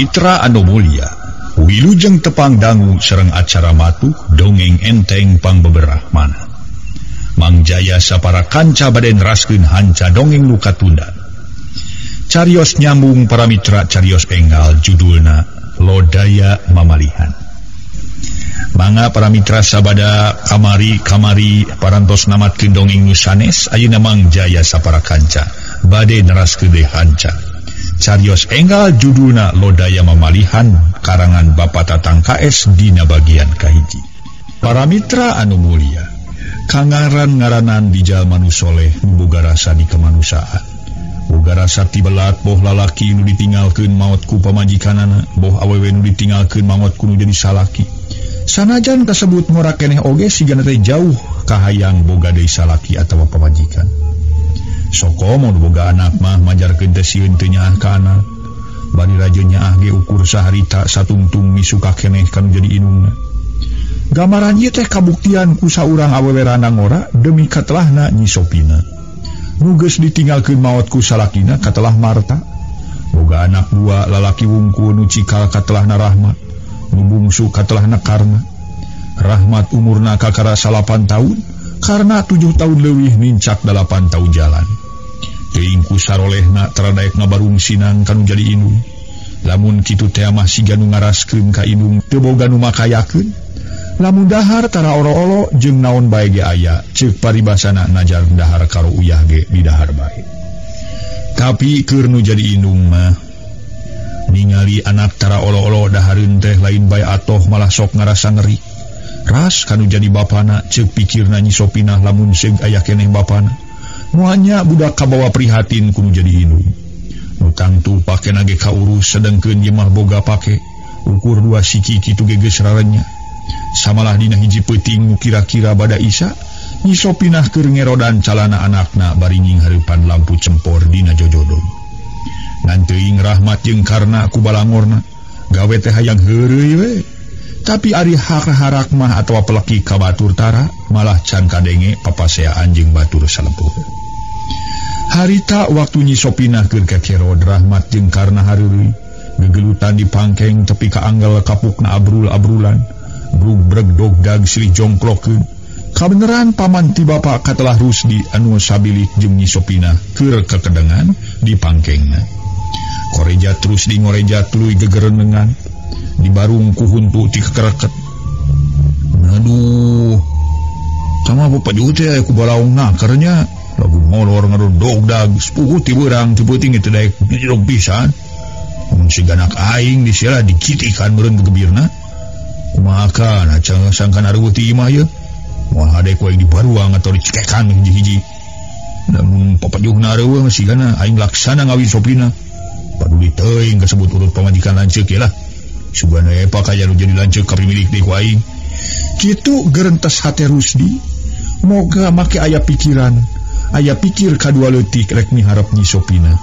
Mitra anu mulia, wilujeng tepang dangu sareng acara matuh dongeng enteng pangbeberah mana. Mang Jaya sapara kanca bade neraskeun hanca dongeng nu katunda. Carios nyambung para mitra carios enggal judulna Lodaya Mamalihan. Mangga para mitra sabada kamari parantos namatkeun dongeng nu sanes ayeuna Mang Jaya sapara kanca bade neraskeun deui hanca. Carios enggal judulna Lodaya Mamalihan karangan Bapak Tatang KS dina bagian kahiji. Para mitra anu mulia, kangaran-ngaranan di jalma nu soleh nu boga rasa di kemanusaan. Boga rasa tibelat boh lalaki nu ditinggalkeun maot ku pamajikanana, boh awewe nu ditinggalkeun maot ku nu jadi salaki. Sanajan kasebut ngora keneh oge sigana teh jauh kahayang boga deui salaki atawa pamajikan. Soko mun boga anak mah majarkeun teh sieun teu nyaah ka anak. Bari rajeun nyaah ge ukur saharita satungtung misuka keneh kanu jadi inungna. Gambaran ieu teh kabuktian ku saurang awewe randang ngora demi katelahna Nyi Sopina. Nu geus ditinggalkeun maot ku salakina katelah Marta. Boga anak dua lalaki wungkul nu cikal katelahna Rahmat, nu bungsu katelahna Karna. Rahmat umurna kakara 8 tahun, Karna 7 tahun leuwih mincak 8 tahun jalan. Teuing ku sarolehna taradaek ngabarung sinang kanu jadi indung. Lamun kitu teh mah siga nu ngaraskeun ka indung teu boga nu makayakeun. Lamun dahar tara olo-olo jeung naon bae ge aya, ceuk paribasana najar dahar karo uyah ge di dahar bae. Tapi keur nu jadi indung mah ningali anak tara olo-olo dahareun teh lain bae atoh malah sok ngarasa ngeri. Ras kanu jadi bapana ceuk pikirna Nyi Sopinah lamun seug aya keneh bapana. Moanya budak kabawa prihatin kudu jadi indung. Nu tangtu pakena ge kaurus sedengkeun ieu mah boga pake ukur 2 siki kitu ge geus rarenya. Samalah dina hiji peuting nu kira-kira bada Isa, Nyi Sopinah keur ngerodan calana anakna bari nying hareupan lampu cempor dina jojodong. Ngan teuing Rahmat jeung Karna ku balangorna, gawe teh hayang heureuy we. Tapi ari harak mah atawa peleki ka batur tara malah can kadenge papaseaan jeung batur salempuh. Harita waktu Nyi Sopinah keur kekerod Rahmat jeung Karna hareureuy, gegelutan di pangkeng tepi ka anggal kapukna abrul-abrulan. Brubreg dogdag silih jongklokeun. Kabeneran paman ti bapa katelah Rusdi anu sabilik jeung Nyi Sopinah keur kekedengan di pangkengna. Koreja terus di ngoreja tuluy gegerenengan di barung ku huntu ti kekereket. Aduh, sama bapak juga teh ku balaung nakernya lagu molor ngaron dogdag sepuhu ti beurang ti peuting teh daek didog pisan. Mun siganak aing disiela dikitikan meureun gegebirna. Kumaha na sangkan areueuh ti imah ye moal hade ku aing di baruang atau dicekekan hiji-hiji. Namun papajuhna areueuh sigana aing laksana ngawin Sopina. Paduli teuing kasebut urut pamajikan lanceuk ye lah. Sugana epa kaya nu jadi lanceuk ka milik deui ku aing. Kitu gerentas hate Rusdi. Moga make aya pikiran, aya pikir kadua leutik rek miharep Nyi Sopina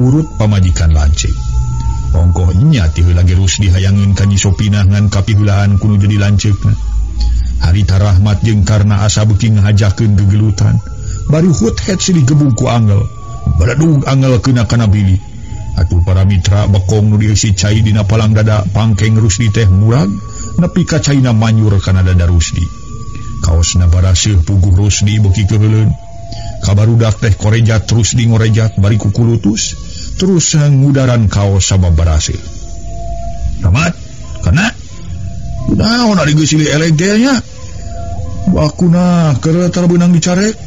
urut pamajikan lanceuk. Ongkoh nya ti heula ge Rusdi hayangin ka Nyi Sopinah ngan kapiheulahan kudu jadi lanceukna. Harita Rahmat jeung Karna asa beuki ngahajakeun gegelutan. Bari hut het silih gebung ku angel. Baladug angel keuna kana bilik. Atuh para mitra bekong nu dieusi cai dina palang dada pangkeng Rusdi teh murag nepi ka caina manyur kana dada Rusdi. Kaosna baraseuh puguh Rusdi beuki keuleun. Kabarudak teh korejat terus di ngorejat bari ku kulutus. Terus ngudaran kaos sababaraseuh. Rahmat, kana kunaon ari geus silih eleng teh nya? Bakuna keur tarabeunang dicarek.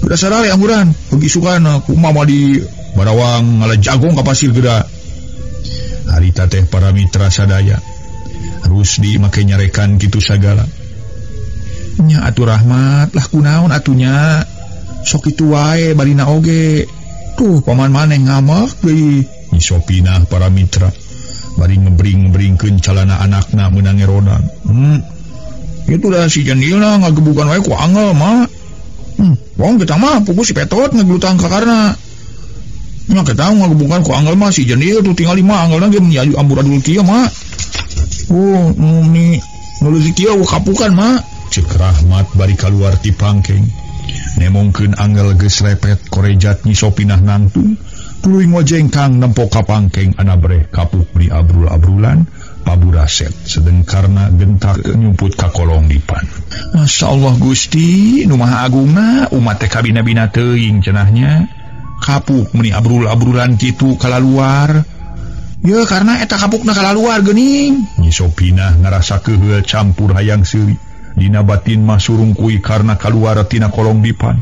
Udah sarale amuran, pergi sukana ku mama di barawang ngala jagong ka pasir geda. Harita teh para mitra sadaya. Rusdi make nyarekan kitu sagala. Nya atuh Rahmat, lah kunaon atunya? Sok kitu wae barina oge. Tuh paman maneh ngamak deui. Nyi Sopinah para mitra bari ngebring-bringkeun calana anakna meunang ngerodan. Itu dah si Jandilna ngagebukan wae ku angel mah. Wong kita mah pugu si Petot ngeglutan ka Karna. Nya kita ngagebukan ku angel mah si Jandil tuh tinggal 5 angelna ge menyayu amburadul kieu mah. Ni nuleusi kieu kapukan mah. Cek Rahmat bari kaluar ti pangkeng. Nemongkeun angel geus repet korejat Nyi Sopinah nangtung tuluy ngojengkang nempo kapangkeng anabre kapuk beri abrul-abrulan paburaset sedeng karena gentak nyumput ka kolong dipan. Masya Allah Gusti nu maha agungna umat teh kabina-bina teuing cenahnya kapuk meni abrul-abrulan kitu kalaluar. Ya karena eta kapukna kalaluar geuning. Nyi Sopinah ngarasa keheul campur hayang seuri dina batin mah surung kuy karena kaluar tina kolong dipan.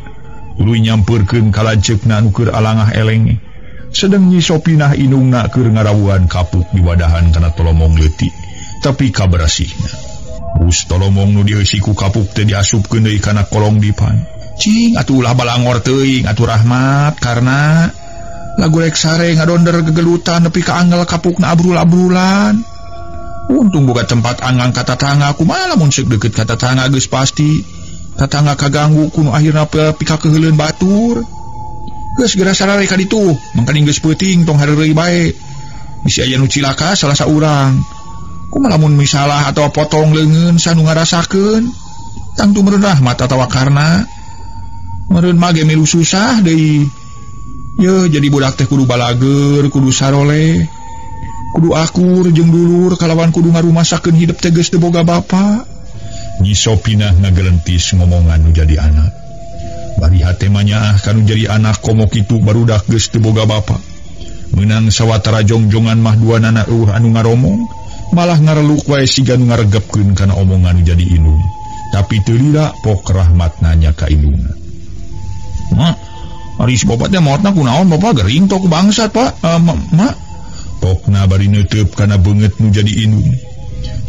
Tuluy nyampeurkeun ka lanceukna nu keur alangah elenge. Sedang Nyi Sopinah inungna keur ngarawuhan kapuk di wadahan kana tolomong leutik tapi kaberasihna. Bus tolomong nu dieusi ku kapuk teh diasupkeun deui kana kolong dipan. Cing atuh ulah balangor teuing atuh Rahmat karena lagu rek sare ngadonder gegelutan nepi ka anggal kapukna abrul-abrulan. Untung boga tempat anggang ka tatangga kumaha lamun seuk deukeut ka tatangga geus pasti tatangga kaganggu kuno akhirna pika keheuleuan batur. Geus geura sarare ka ditu mangkali geus peuting tong hareureuy bae bisi aya nu cilaka salah saurang kumaha lamun misalah atawa potong leungeun sanu ngarasakeun tangtu meureun Rahmat atawa karna meureun mah ge milu susah deui. Ye jadi budak teh kudu balager kudu sarole kudu akur jeung dulur kalawan kudu ngarumasakeun hidup teh geus teu boga bapa. Nyi Sopinah ngagelentis ngomongan nu jadi anak. Bari hate manya kanu jadi anak komo kitu barudak geus teu boga bapa. Meunang sawatara jongjongan mah duanana anu ngaromong malah ngareluk wae siga nu ngaregepkeun kana omongan nu jadi indung. Tapi teu lila pok Rahmat nanya ka indungna. "Ma, ari si bapa teh maotna kunaon bapa gering tok bangsat, Pak?" Ma. Pokna bari neuteub kana beungeut nu jadi indung.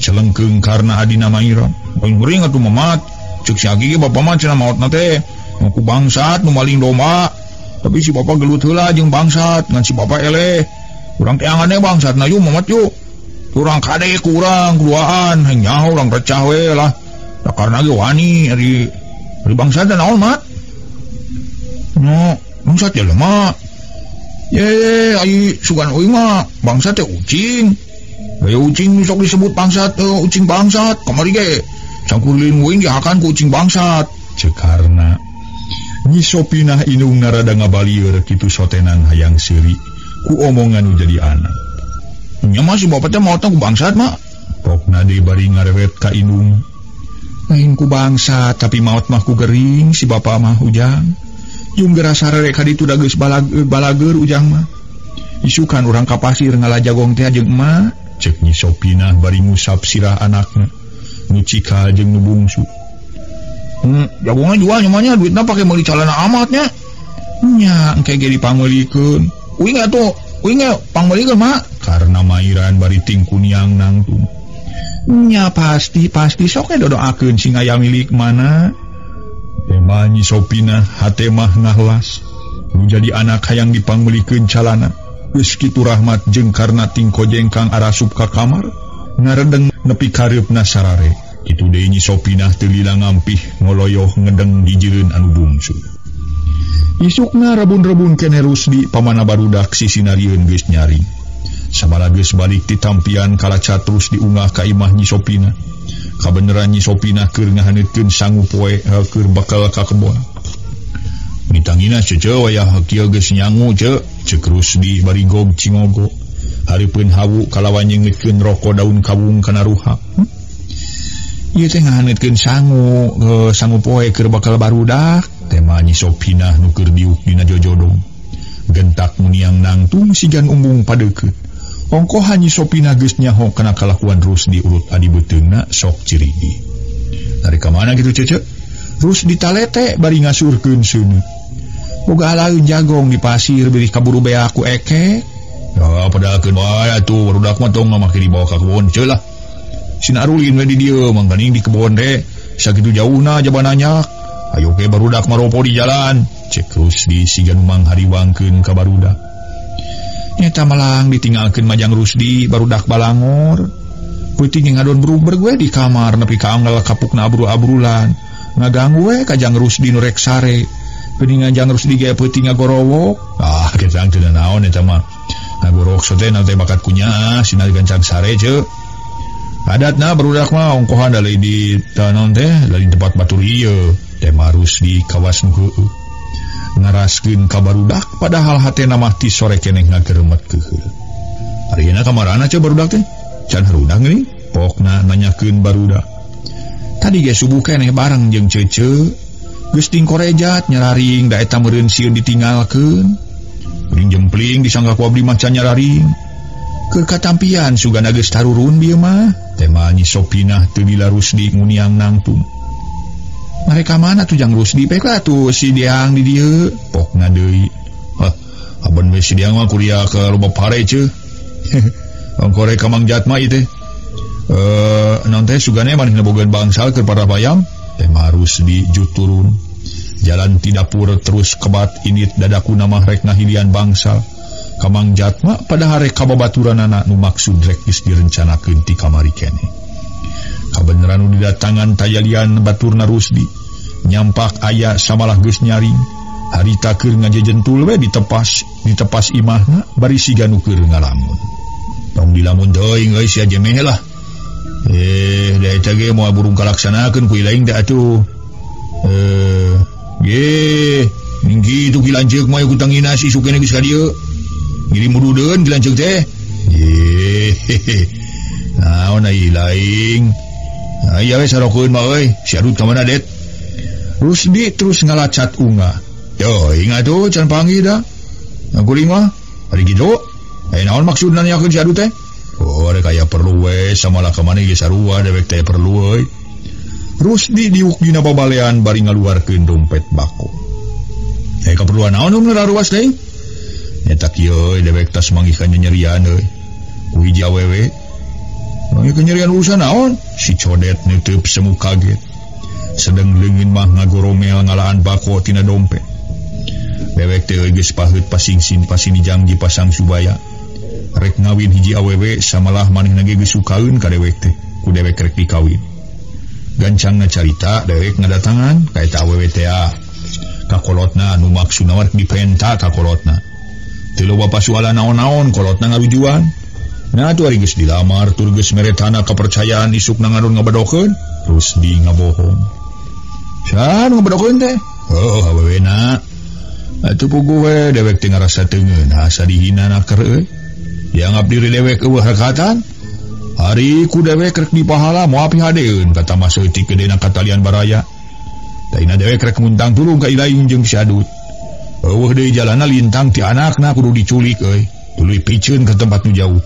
Celengkeung karna adina mairan. "Paling gering atuh mamat. Ceuk si Agi ge bapa mah cenah maotna teh ku bangsat nu maling domba. Tapi si bapa gelut heula jeung bangsat ngan si bapa eleh. Urang teh angane bangsat na yuk mamat yuk. Urang kade ku urang keduaan hang nyaho urang recah we lah. Da karna ge wani ari bangsat teh naon mat?" "No, bangsat ya lemah. Ye, ai sugan euy mah bangsat teh ucing. Aya ucing sok disebut bangsat ucing bangsat. Kamari ge cangkurlin uing dihakan ku ucing bangsat." Cekarna Nyi Sopinah indungna rada ngabalieur kitu sotenan hayang seuri ku omongan nu jadi anak. "Nya mah si bapa teh maotna ku bangsat mah." Pokna deui bari ngarewet ka indung. "Lain ku bangsat tapi maot mah ku gering si bapa mah ujang. Jeung geura sarere ka ditu da geus balager ujang mah. Isukan urang ka pasir ngalajagong teh jeung emma." Cek Nyi Sopinah bari ngusap sirah anakna nu cikal jeung nu bungsu. "Jagongna jual nyamanya duitna pake meuli calana amatnya." "Nya engke ge dipangeulikeun." "Uing atuh, uing ge pangeulikeun mak." Karna mairan bari tingku niang nangtung. "Nya pasti sok dodoakeun sing aya milik mana." Tema Nyi Sopinah hate mah ngahlas. Nu jadi anak hayang dipangeulikeun calana. Geus kitu Rahmat jeung karna tingko jengkang arasup ka kamar ngaredeng nepi kareupna sarare. Kitu deui Nyi Sopinah teu lila ngampih ngoloyoh ngedeng di jeureun anu bungsu. Isukna rebun-rebun keneh Rusdi pamana barudak sisinarieun geus nyari. Sabala geus balik ti tampian kalacat terus diunggah ka imah Nyi Sopinah. Kabeneran Nyi Sopinah keur ngahaneutkeun sangu poe keur bakal ka kebon. "Mitangina cece wayah kieu geus nyangu ceuk Rusdi bari gog cingogo. Hareupeun hawu kalawan nyengeutkeun roko daun kawung kana ruha." "Ieu teh ngahaneutkeun sangu poe keur bakal barudak." Tema Nyi Sopinah nu keur diuk dina jojodong. Gentak muniang nangtung sigan umbung padeukeut. Ongkohan Nyi Sopinah geus nyaho kana kalakuan Rusdi urut adi beuteungna sok cirigi. "Dari ka mana kitu cece?" Rusdi talete bari ngasurkeun seuneu. "Boga alaeun jagong di pasir beuris kaburu bea ku eke." "Ya padahkeun wae atuh barudak mah tong make dibawa ka kebon ceulah. Sina arulin we di dieu mangkaning di kebon teh sakitu jauhna jabananya. Ayo ke barudak maropo di jalan." Cek Rusdi sigan mang hariwangkeun ka barudak. Nyata malang ditinggalkeun majang Rusdi barudak balangor. Peuting ngadon beruber gue di kamar nepi ka anggal kapukna abru-abrulan. Ngaganggu we ka jang Rusdi nu rek sare. Peuting jang Rusdi ge peuting ngagorowok. Kesang teu naon eta mah. Ngagorowok sote teh bakat kunya sina gancang sare ceuk. Adatna barudak mah ongkohan da di tanon teh lain tempat batur ieu. Tema Rusdi kawas nu heueuh. ngaraskeun ka barudak padahal hatena mah ti sore keneh ngageremet keheul. Arina kamarana ce barudak teh? Can harudak geuning, pokna nanyakeun barudak. Tadi ge subuh keneh bareng jeung cece, geus ting korejat nyararing da eta meureun sieun ditinggalkeun. Geuning jempling disangga ku abdi mah can nyararing. Keur katampian sugana geus tarurun dieu mah, teh mah Nyi Sopinah teu lila Rusdi nguniang nangtung. Mereka mana tuh jang Rusdi pek lah tuh si Diang di dieu, pokna deui. Aben we si Diang mah kuliah ke loba pare ce. Ongkore ka Mang Jatma ieu teh. Non teh sugana manehna bogaan bangsal keur para bayam, teh mah Rusdi jut turun. Jalan ti dapur terus kebat init dadakuna mah rek ngahilian bangsal. Ka Mang Jatma padahal rek kababaturanana nu maksud rek geus direncanakeun ti kamari keneh. Kabeneran nu didatangan tayalian baturna Rusdi, nyampak aya samalah geus nyaring. Harita keur ngajejentul we ditepas imahna bari siga nu keur ngalamun. Tong dilamun teuing euy sia jemeh lah. Da eta ge moal burung kalaksanakeun ku ilaing da atuh. Ninggi itu kilanceuk mah ku tangina si sukene geus ka dieu. Ngirim mududeun kilanceuk teh. Naon ai laing. Aya we sarokeun mah euy, si adut ka mana det? Rusdi terus ngalacat unga. Yo, ingat tuh can panggil dah. Nguring mah, hari kitu. Naon maksudna nyakeun si adut teh? Oh, rek aya perlu we samalah ka maneh ge sarua dewek teh perlu euy. Rusdi diuk dina babalean bari ngaluarkeun dompet bako. Kaperluan naon nu raruas teh? Nyata kieu dewek tas manggih ka nyerian euy. Ku hiji awewe. Manggih ka nyerian urusan naon? Si codet neuteub semu kaget. Sedeng leungin mah ngagoromel ngalaan bako tina dompet. Dewek teh geus paheut pasingsin pasinijang pasang subaya. Rek ngawin hiji awewe samalah manehna ge geus sukaeun ka dewek teh. Ku dewek rek dikawin. Gancangna carita dewek ngadatangan ka eta awewe teh. Kakolotna anu maksudna rek dipenta kakolotna. Teu loba pasualan naon-naon kolotna ngarujuan. Nah tu ari geus dilamar tur geus meretana kepercayaan isukna ngadon ngabadokeun. Terus di ngabohong. Saan ngabadokeun teh? Oh awewena. Atuh puguh we dewek teh ngarasa teungeun asa dihinana keur euy. Dianggap diri dewek eueuh hakatan. Hari ku dewek rek dipahala moal pihadeun kata mah seutik gedena katalian baraya. Daina dewek rek muntang tulung ka ilaing jeung si adut. Eueuh deui jalanna lintang ti anakna kudu diculik euy. Tuluy piceun ke tempat nu jauh.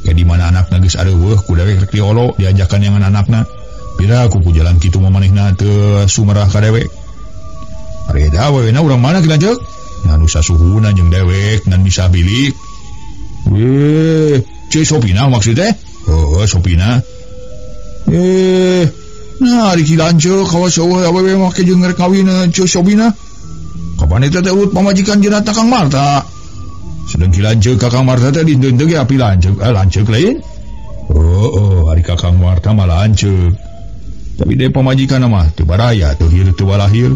Ka di mana anakna geus areueuh ku dewek rek diolo diajakan yang anakna. Pira ku jalan kitu mah manehna teu sumerah ka dewek. Ari eta awewena urang mana kilanceuk? Anu sasuhuna jeung dewek ngan bisa bilik. Ceu Sopina maksud teh? Oh, Sopina. Nah, ari kilanceuk kawas eueuh awewe make jeung rek kawin Ceu Sopina. Kapan eta teh urut pamajikan jenata Kang Marta. Sedeng kilanceuk ka Kang Marta teh dinten teh ge api lanceuk lain. Oh, ari ka Kang Marta mah lanceuk. Tapi deh pamajikan mah teu baraya teu hieu teu walahir.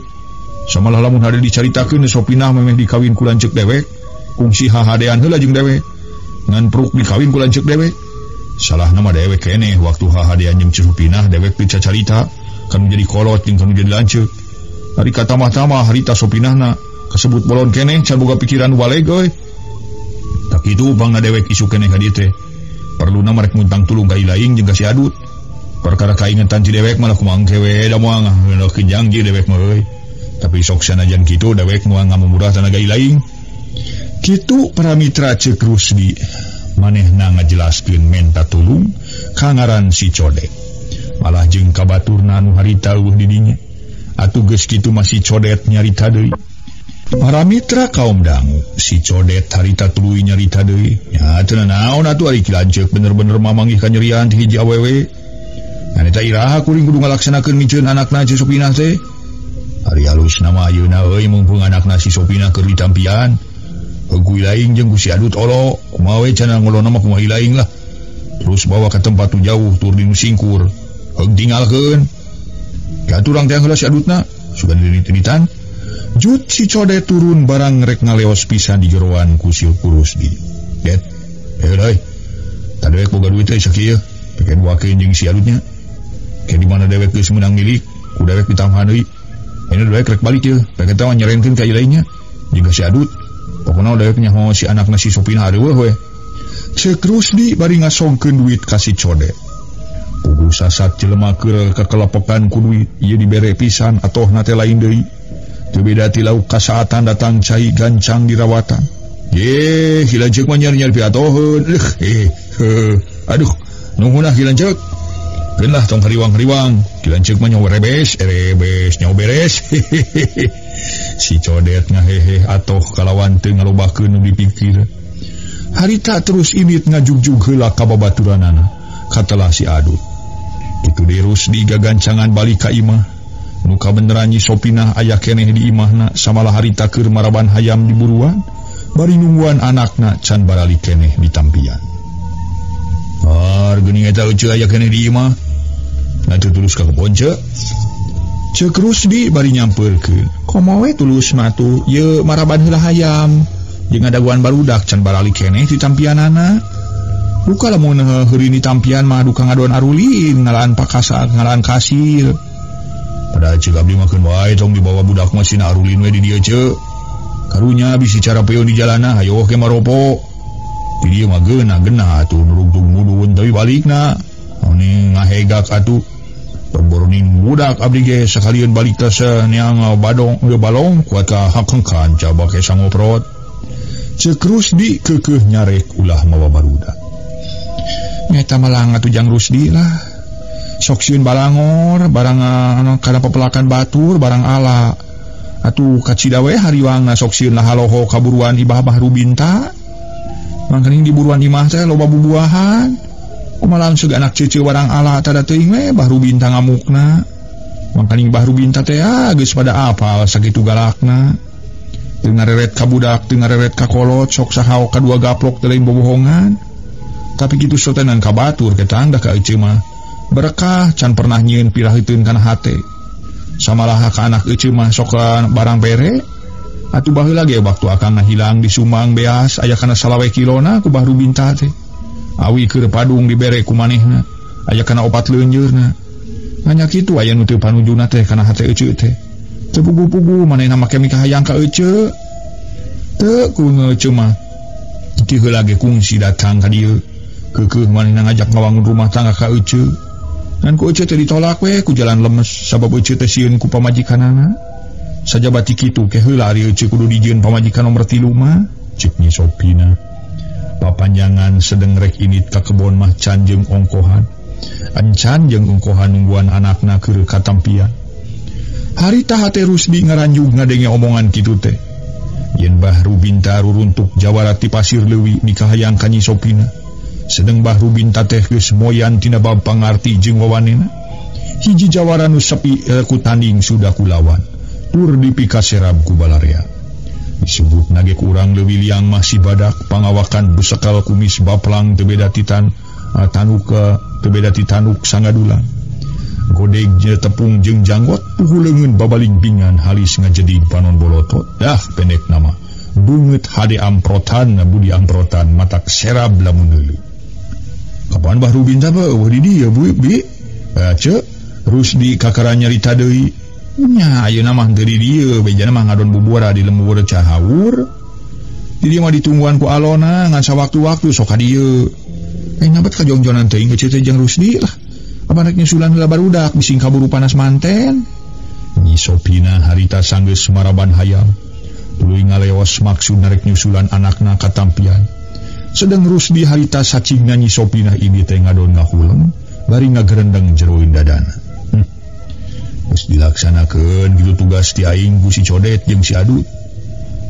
Samalah lamun hade dicaritakeun Sopinah memeh dikawin ku lanceuk dewek, kungsi hahadean heula jeung dewek. Ngan pruk dikawin ku lanceuk dewek. Salahna mah dewek keneh waktu hahadean jeung Sopinah dewek teu cacarita, kan jadi kolot jeung kan jadi lanceuk. Ari katamah-tamah harita Sopinahna kasebut bolon keneh can boga pikiran waleg euy. Tak kitu bangna dewek isu keneh ka dieu teh. Perluna marek muntang tulung ka ilaing jeung ka si adut. Perkara kaingetan ti dewek malah kumaha kewe da moal ngeukeun janji dewek mah euy. Tapi sok sanajan kitu dewek moal ngamumurah tanaga ilaing. Kitu para mitra ceuk Rusdi. Manehna ngajelaskeun menta tulung ka ngaran si Codet. Malah jeung ka baturna anu harita eueuh di dinya. Atuh geus kitu masih Codet nyarita deui. Para mitra kaum dangu, si Codet harita tuluy nyarita deui. Nya teu naon atuh ari kilanceuk bener-bener mamanggih ka nyerian ti hiji awewe. Ngan eta iraha kuring kudu ngalaksanakeun miceun anakna si Sopinah teh. Ari halusna mah ayeuna euy mumpung anakna si Sopinah keur ditampian. Ku ilaing jeung ku si adut olo, kumaha we cenah ngolona mah kumaha ilaing lah. Terus bawa ke tempat tu jauh tur dinu singkur. Heug tinggalkeun. Katurang teh heula si adutna, sugan ditinitan. Jut si Codet turun barang rek ngaleos pisan di jeroan ku si Rusdi. Det, heuh. Tadewek boga duit teh sakieu, pikeun wakeun jeung si adutnya. Ke di mana dewek geus meunang milik, ku dewek ditambahan deui. Ini rek balik ya, rek eta nyerengkeun ka ieu lainnya. Jiga si Adut, pokona rek nyaho si anakna si Sopina hareueuh we. Ceuk Rusdi bari ngasongkeun duit ka si Codet. Puguh sasat jelema keur kakelepokan ku duit, ieu dibere pisan atohna teh lain deui. Teu beda ti lauk kasaatan datang cai gancang dirawatan. Ye, hilanceuk mah nyar-nyar pi atoheun. Aduh, nungguna hilanceuk. Keun lah tong hariwang-hariwang. Hilanceuk mah nyawa rebes nyawa beres. Si Codet ngahehe atoh kalawan teu ngalobahkeun nu dipikir. Harita terus imit ngajugjug heula ka babaturanana. Katalah si Adut. Kitu deui Rusdi gagancangan balik ka imah. Nu kabeneran Nyi Sopinah aya keneh di imahna samalah harita keur maraban hayam di buruan. Bari nungguan anakna can barali keneh di tampian. Geuning eta euceuk aya keneh di imah. Nanti tulus ka kebon ceuk Rusdi bari nyampeurkeun. Komo we tulus mah tuh ye maraban heula hayam jeung ngadaguan barudak can barali keneh di tampianana. Buka lamun heuri di tampian mah duka ngadoan arulin ngalaan pakasa ngalaan kasir. Padahal ceuk abdi mah keun wae tong dibawa budak mah sina arulin we di dieu ceuk. Karunya bisi cara peun di jalanna hayo ke maropo. Di dieu mah geunah atuh nurugtug mudun tapi balikna. Oni ngahegak atuh. Perboroning budak abdi ge sakalian balik teh neang balong kuat ka hakengkan coba ke sangoprot. Ceuk Rusdi keukeuh nyarek ulah mawa barudak. Nyata malang atuh jang Rusdi lah. Sok sieun balangor barang kana papelakan batur barang ala. Atuh kacida we hariwangna sok sieun lah haloho kaburuan ibah Bahrubinta. Mangkening di buruan imah teh loba bubuahan. Kumaha langsung anak ceuceu barang ala tada teuing we Bahrubinta ngamukna. Mangkening Bahrubinta teh geus pada apal sakitu galakna. Teu ngareret ka budak, teu ngareret ka kolot, sok saha kadua gaplok teh lain bobohongan. Tapi kitu sotenan ka batur ketangda ka euceuk mah berkah can pernah nyieun piraheuteun kana hate. Samalah ka anak euceuk mah sok barang bere. Atuh baheula ge waktu akangna hilang di Sumang beas aya kana salawe kilona ku Bahrubinta teh. Awi keur padung dibere ku manehna aya kana opat leunjeurna. Hanya kitu aya nu teu panujuna teh kana hate euceuk teh. Teu pugu-pugu manehna make mika hayang ka euceuk. Teu ku euceuk mah ti heula ge kungsi datang ka dieu. Keukeuh manehna ngajak ngawangun rumah tangga ka euceuk. Dan ku euceuk teh ditolak we ku jalan lemes sabab euceuk teh sieun ku pamajikanana. Sajabati kitu ke heula ari euceuk kudu dijieun pamajikan nomor 3 mah ceuk Nyi Sopina. Papanjangan sedeng rek init ka kebon mah can jeung ongkohan. Ancan jeung ongkohan nungguan anakna keur katampian. Harita hate Rusdi ngaranjug ngadenge omongan kitu teh. Yen Bahrubinta ruruntuk jawara ti pasir leuwih dikahayang ka Nyi Sopina. Sedeng Bahrubinta teh geus moyan tina bab pangarti jeung wawanena. Hiji jawara nu sepi ku tanding sudah kulawan. Tur dipika serab ku balarea. Disebut nage kurang leuwih liang masih badak pangawakan besekal kumis baplang teu beda ti tanuk sangadulang. Godeg je tepung jeung janggot puhuleungeun babalimpingan halis ngajedig panon bolotot. Dah pendek nama. Bungeut hade amprotan budi amprotan matak serab lamun deuleu. Kapan Bahrubinta mah eueuh di dieu bi? Ceuk Rusdi kakara nyarita deui. Nya ayeuna mah teu di dieu, bejana mah ngadon bubura di lembur Cahawur. Di dieu mah ditungguan ku alona ngan sawaktu-waktu sok ka dieu. Nabat ka jongjonan teuing euceuk teh jeung Rusdi lah. Abanak nyusulan heula barudak bising kaburu panas manten. Nyi Sopina harita sanggeus maraban hayam. Tuluy ngaleos maksud narek nyusulan anakna ka tampian. Sedeng Rusdi harita sacingna Nyi Sopina ini teh ngadon ngahuleng bari ngagerendeng jeroin dadana. Geus dilaksanakeun kitu tugas ti aing ku si Codet jeung si Adut.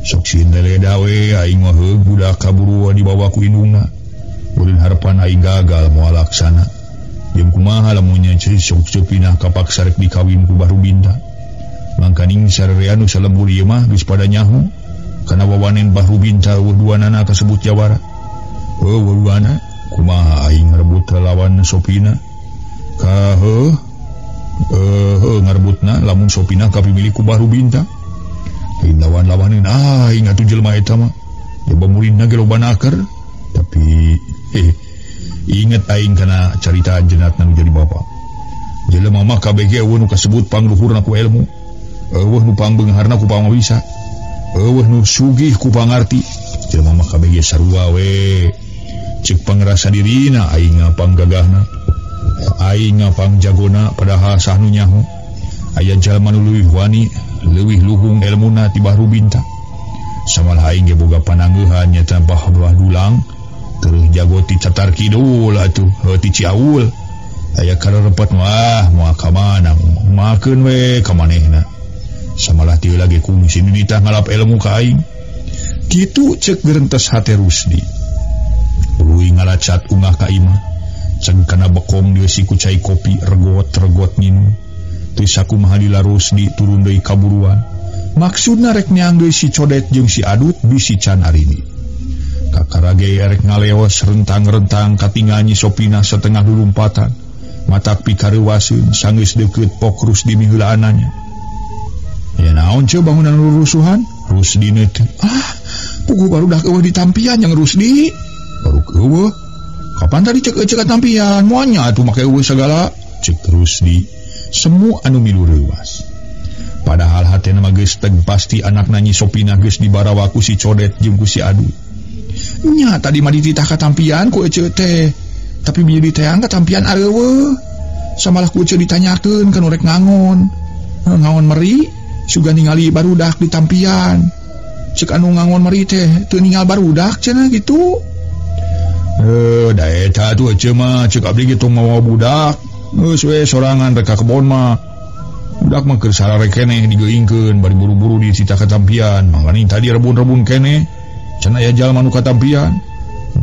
Sok sieun leleda we aing mah heug budak kaburu dibawa ku indungna. Ulin harapan aing gagal moal laksana. Jeung kumaha lamun nya Sopina kapaksa rek dikawin ku Bahrubinta. Mangkaning sarerea nu salembur ieu mah geus pada nyaho kana wawanen Bahrubinta duanana kasebut jawara. Waduana kumaha aing ngarebut lawan Sopina ka ngarebutna lamun Sopina kapimilih ku Bahrubinta. Lawan-lawanin aing atuh jelema eta mah loba muridna ge loba naker. Tapi inget aing kana carita jenatna nu jadi bapak. Jelema mah kabeh ge nu kasebut pangluhurna ku ilmu. eueuh nu pangbeungharna ku pangabisa, eueuh nu sugih ku pangarti. Jelema mah kabeh ge sarua we. Ceuk pangrasa dirina aing panggagahna, aing pangjagona padahal sah nu nyaho. Aya jalma nu leuwih wani, leuwih luhung elmuna ti Bahru Bintang. Samal aing ge boga panangeuhan nya tanpa buah dulang, terus jago ti Catar Kidul atuh, ti Ciaul. Aya karerempet mah moal ka mana, makeun we ka manehna. Samalah ti lagi kungsi nu ditah ngalap ilmu ka aing. Kitu ceuk gerentes hate Rusdi. Uluy ngalacat ungah ka imah, ceng kana bekom dieu si ku cai kopi regot-regot minum. Teu sakumaha lila Rusdi turun deui kaburuan. Maksudna rek neang deui si Codet jeung si Adut bisi can arini. Kakarage rek ngaleos rentang-rentang katinggal Nyi Sopina setengah lulumpatan. Matak pikareuwaseun sanggeus deukeut pok Rusdi miheulaananya. Ya naon ce bangunan rurusuhan? Rusdi neuteu. Puguh barudak eueuh di tampian yang Rusdi. Baru eueuh. Kapan tadi cek ka tampian? Moalnya atuh make eueuh segala. Cek Rusdi. Semu anu milu reuwas. Padahal hatena mah geus teg pasti anakna Nyi Sopina geus dibarawa ku si Codet jeung ku si Adut. Nya tadi mah dititah ka tampian ku ece teh. Tapi bieu diteang ka tampian areueuh. Samalah ku ece ditanyakeun ka nu rek ngangon. Ngangon meri suga ningali barudak di tampian. Cek anu ngangon meri teh teu ningal barudak cenah gitu. Da eta tuh ece mah cek abdi gitu mawa budak. Geus we sorangan rek ka kebon mah. Budak mah keur sarare keneh digeuingkeun bari buru-buru dititah ka tampian. Mangani tadi rebun-rebun keneh. Can aya jalma nu ka tampian.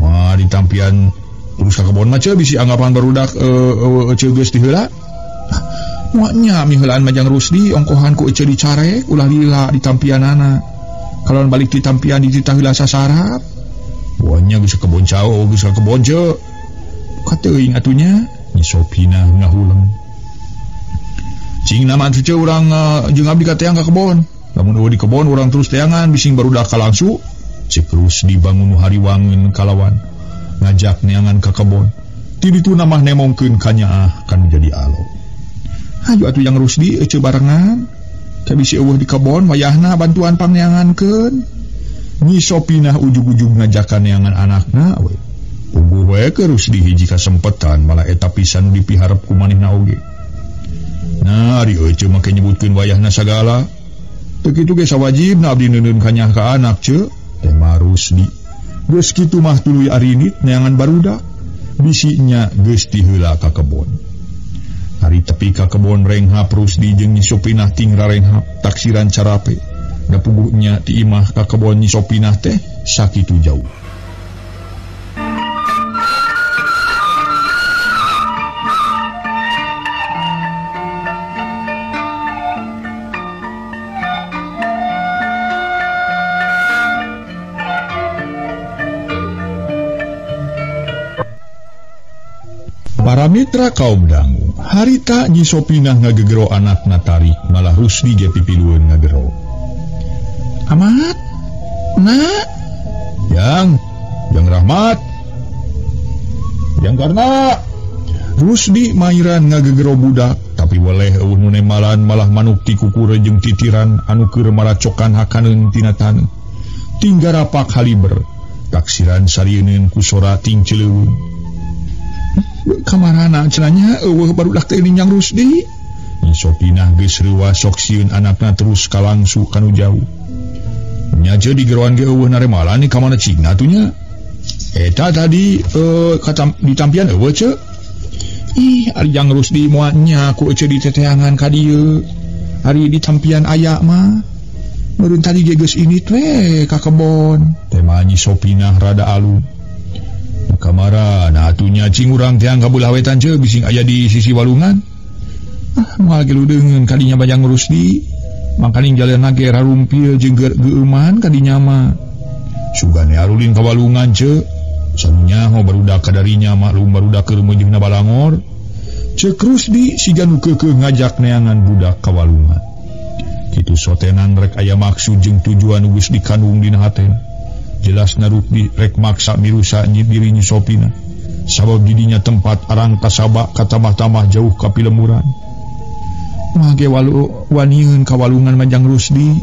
Mah di tampian terus ka kebon mah ceu bisi anggapan barudak ece geus ti heula. Moalnya miheulaan majang Rusdi ongkohan ku ece dicarek ulah lila di tampianana. Kalon balik di tampian dititah heula sasarap. Moalnya geus ka kebon cao geus ka kebon ceu. Kateuing atunya Nyi Sopina ngahuleng. Cing nama atuh ceu urang jeung abdi kateang ka kebon. Lamun eueuh di kebon urang terus teangan bising barudak ka langsu. Cek Rusdi bangun hariwangeun kalawan ngajak neangan ka kebon. Ti ditu namah nemongkeun ka nyaah kan jadi alo. Hayu atuh yang Rusdi ece barengan. Kabisi eueuh di kebon wayahna bantuan pangneangankeun. Nyi Sopina ujug-ujug ngajakan neangan anakna we. Puguh we ke Rusdi hiji kasempetan malah eta pisan dipiharep ku manehna oge. Nah, ari ece make nyebutkeun wayahna sagala. Teu kitu ge sawajibna abdi neuneun ka nyaah ka anak ce. Teh mah Rusdi. Geus kitu mah tuluy arinit neangan barudak. Bisinya geus ti heula ka kebon. Hari tepi ka kebon renghap Rusdi jeung Nyi Sopinah ting rarenghap taksiran carape. Da puguhnya ti imah ka kebon Nyi Sopinah teh sakitu jauh. Para mitra kaum dangu, harita Nyi Sopinah ngagegero anakna tarik, malah Rusdi ge pipilueun ngagero. Amat, nak, Yang Rahmat, Yang karena Rusdi mairan ngagegero budak, tapi waleh eueuh nu nemalan malah manuk ti kukure jeung titiran anu keur maracokan hakaneun tina taneuh. Tinggal rapak haliber, taksiran sarieun ku sora ting cileuweung. Kamarana cenanya eueuh barudak teh yang Rusdi. Nyi Sopinah geus reuwas sok sieun anakna terus kalangsu kanu jauh. Nya je di geroan ge eueuh naremalan ni ka mana cingna atuh nya. Eta tadi di tampian eueuh ce. Ih, ari yang Rusdi moal nya ku ece di teteangan ka dieu. Ari di tampian aya mah. Meureun tadi ge geus init we ka kebon. Teh mah Nyi Sopinah rada alun. Kamara, nah atunya cing urang tiang kabulah wetan ce bising aya di sisi walungan. Moal geludeungeun kadinya bajang Rusdi. Mangkaning jalanna ge rarumpil jeung geueuman kadinya mah. Sugane arulin ka walungan ce. Sanunya ho barudak kadarinya maklum barudak keur meujeuhna balangor. Ceuk Rusdi siga nu keukeuh ngajak neangan budak ka walungan. Kitu sotenan rek aya maksud jeung tujuan geus dikandung dina hatena. Jelas Rusdi rek maksa mirusa diri Nyi Sopinah. Sabab didinya tempat arang kasaba katamah-tamah jauh ka pilemuran. mage waniun kawalungan Majang Rusdi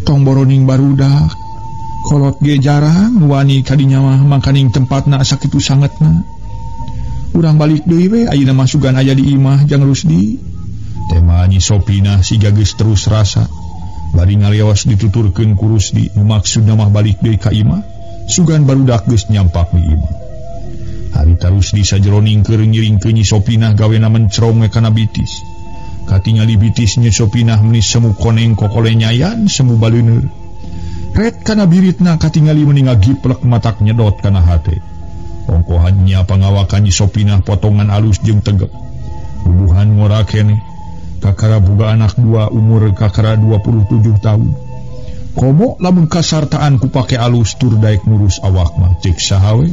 tong boroning barudak kolot ge jarang wani kadinya mah mangkaning tempatna sakitu sangetna. Urang balik deui we ayeuna masugan aya di imah Jang Rusdi. Tema Nyi Sopinah siga geus terus rasa bari ngaleos dituturkeun ku Rusdi maksudna mah balik deui ka imah sugan barudak geus nyampak di imah. Harita Rusdi sajeroning keur ngiringkeun Nyi Sopinah gawena mencrong kana bitis. Katingali bitis Nyi Sopinah meuni semu koneng kokole nyayan semu baleuneur. Ret kana biritna katingali meuni ngagiplek matak nyedot kana hate. Ongkohannya pangawakan Nyi Sopinah potongan alus jeung tegep. Bubuhan ngora keneh. Kakara boga anak dua umur kakara 27 tahun. Komo lamun kasartaan ku pake alus tur daek ngurus awak mah cek saha we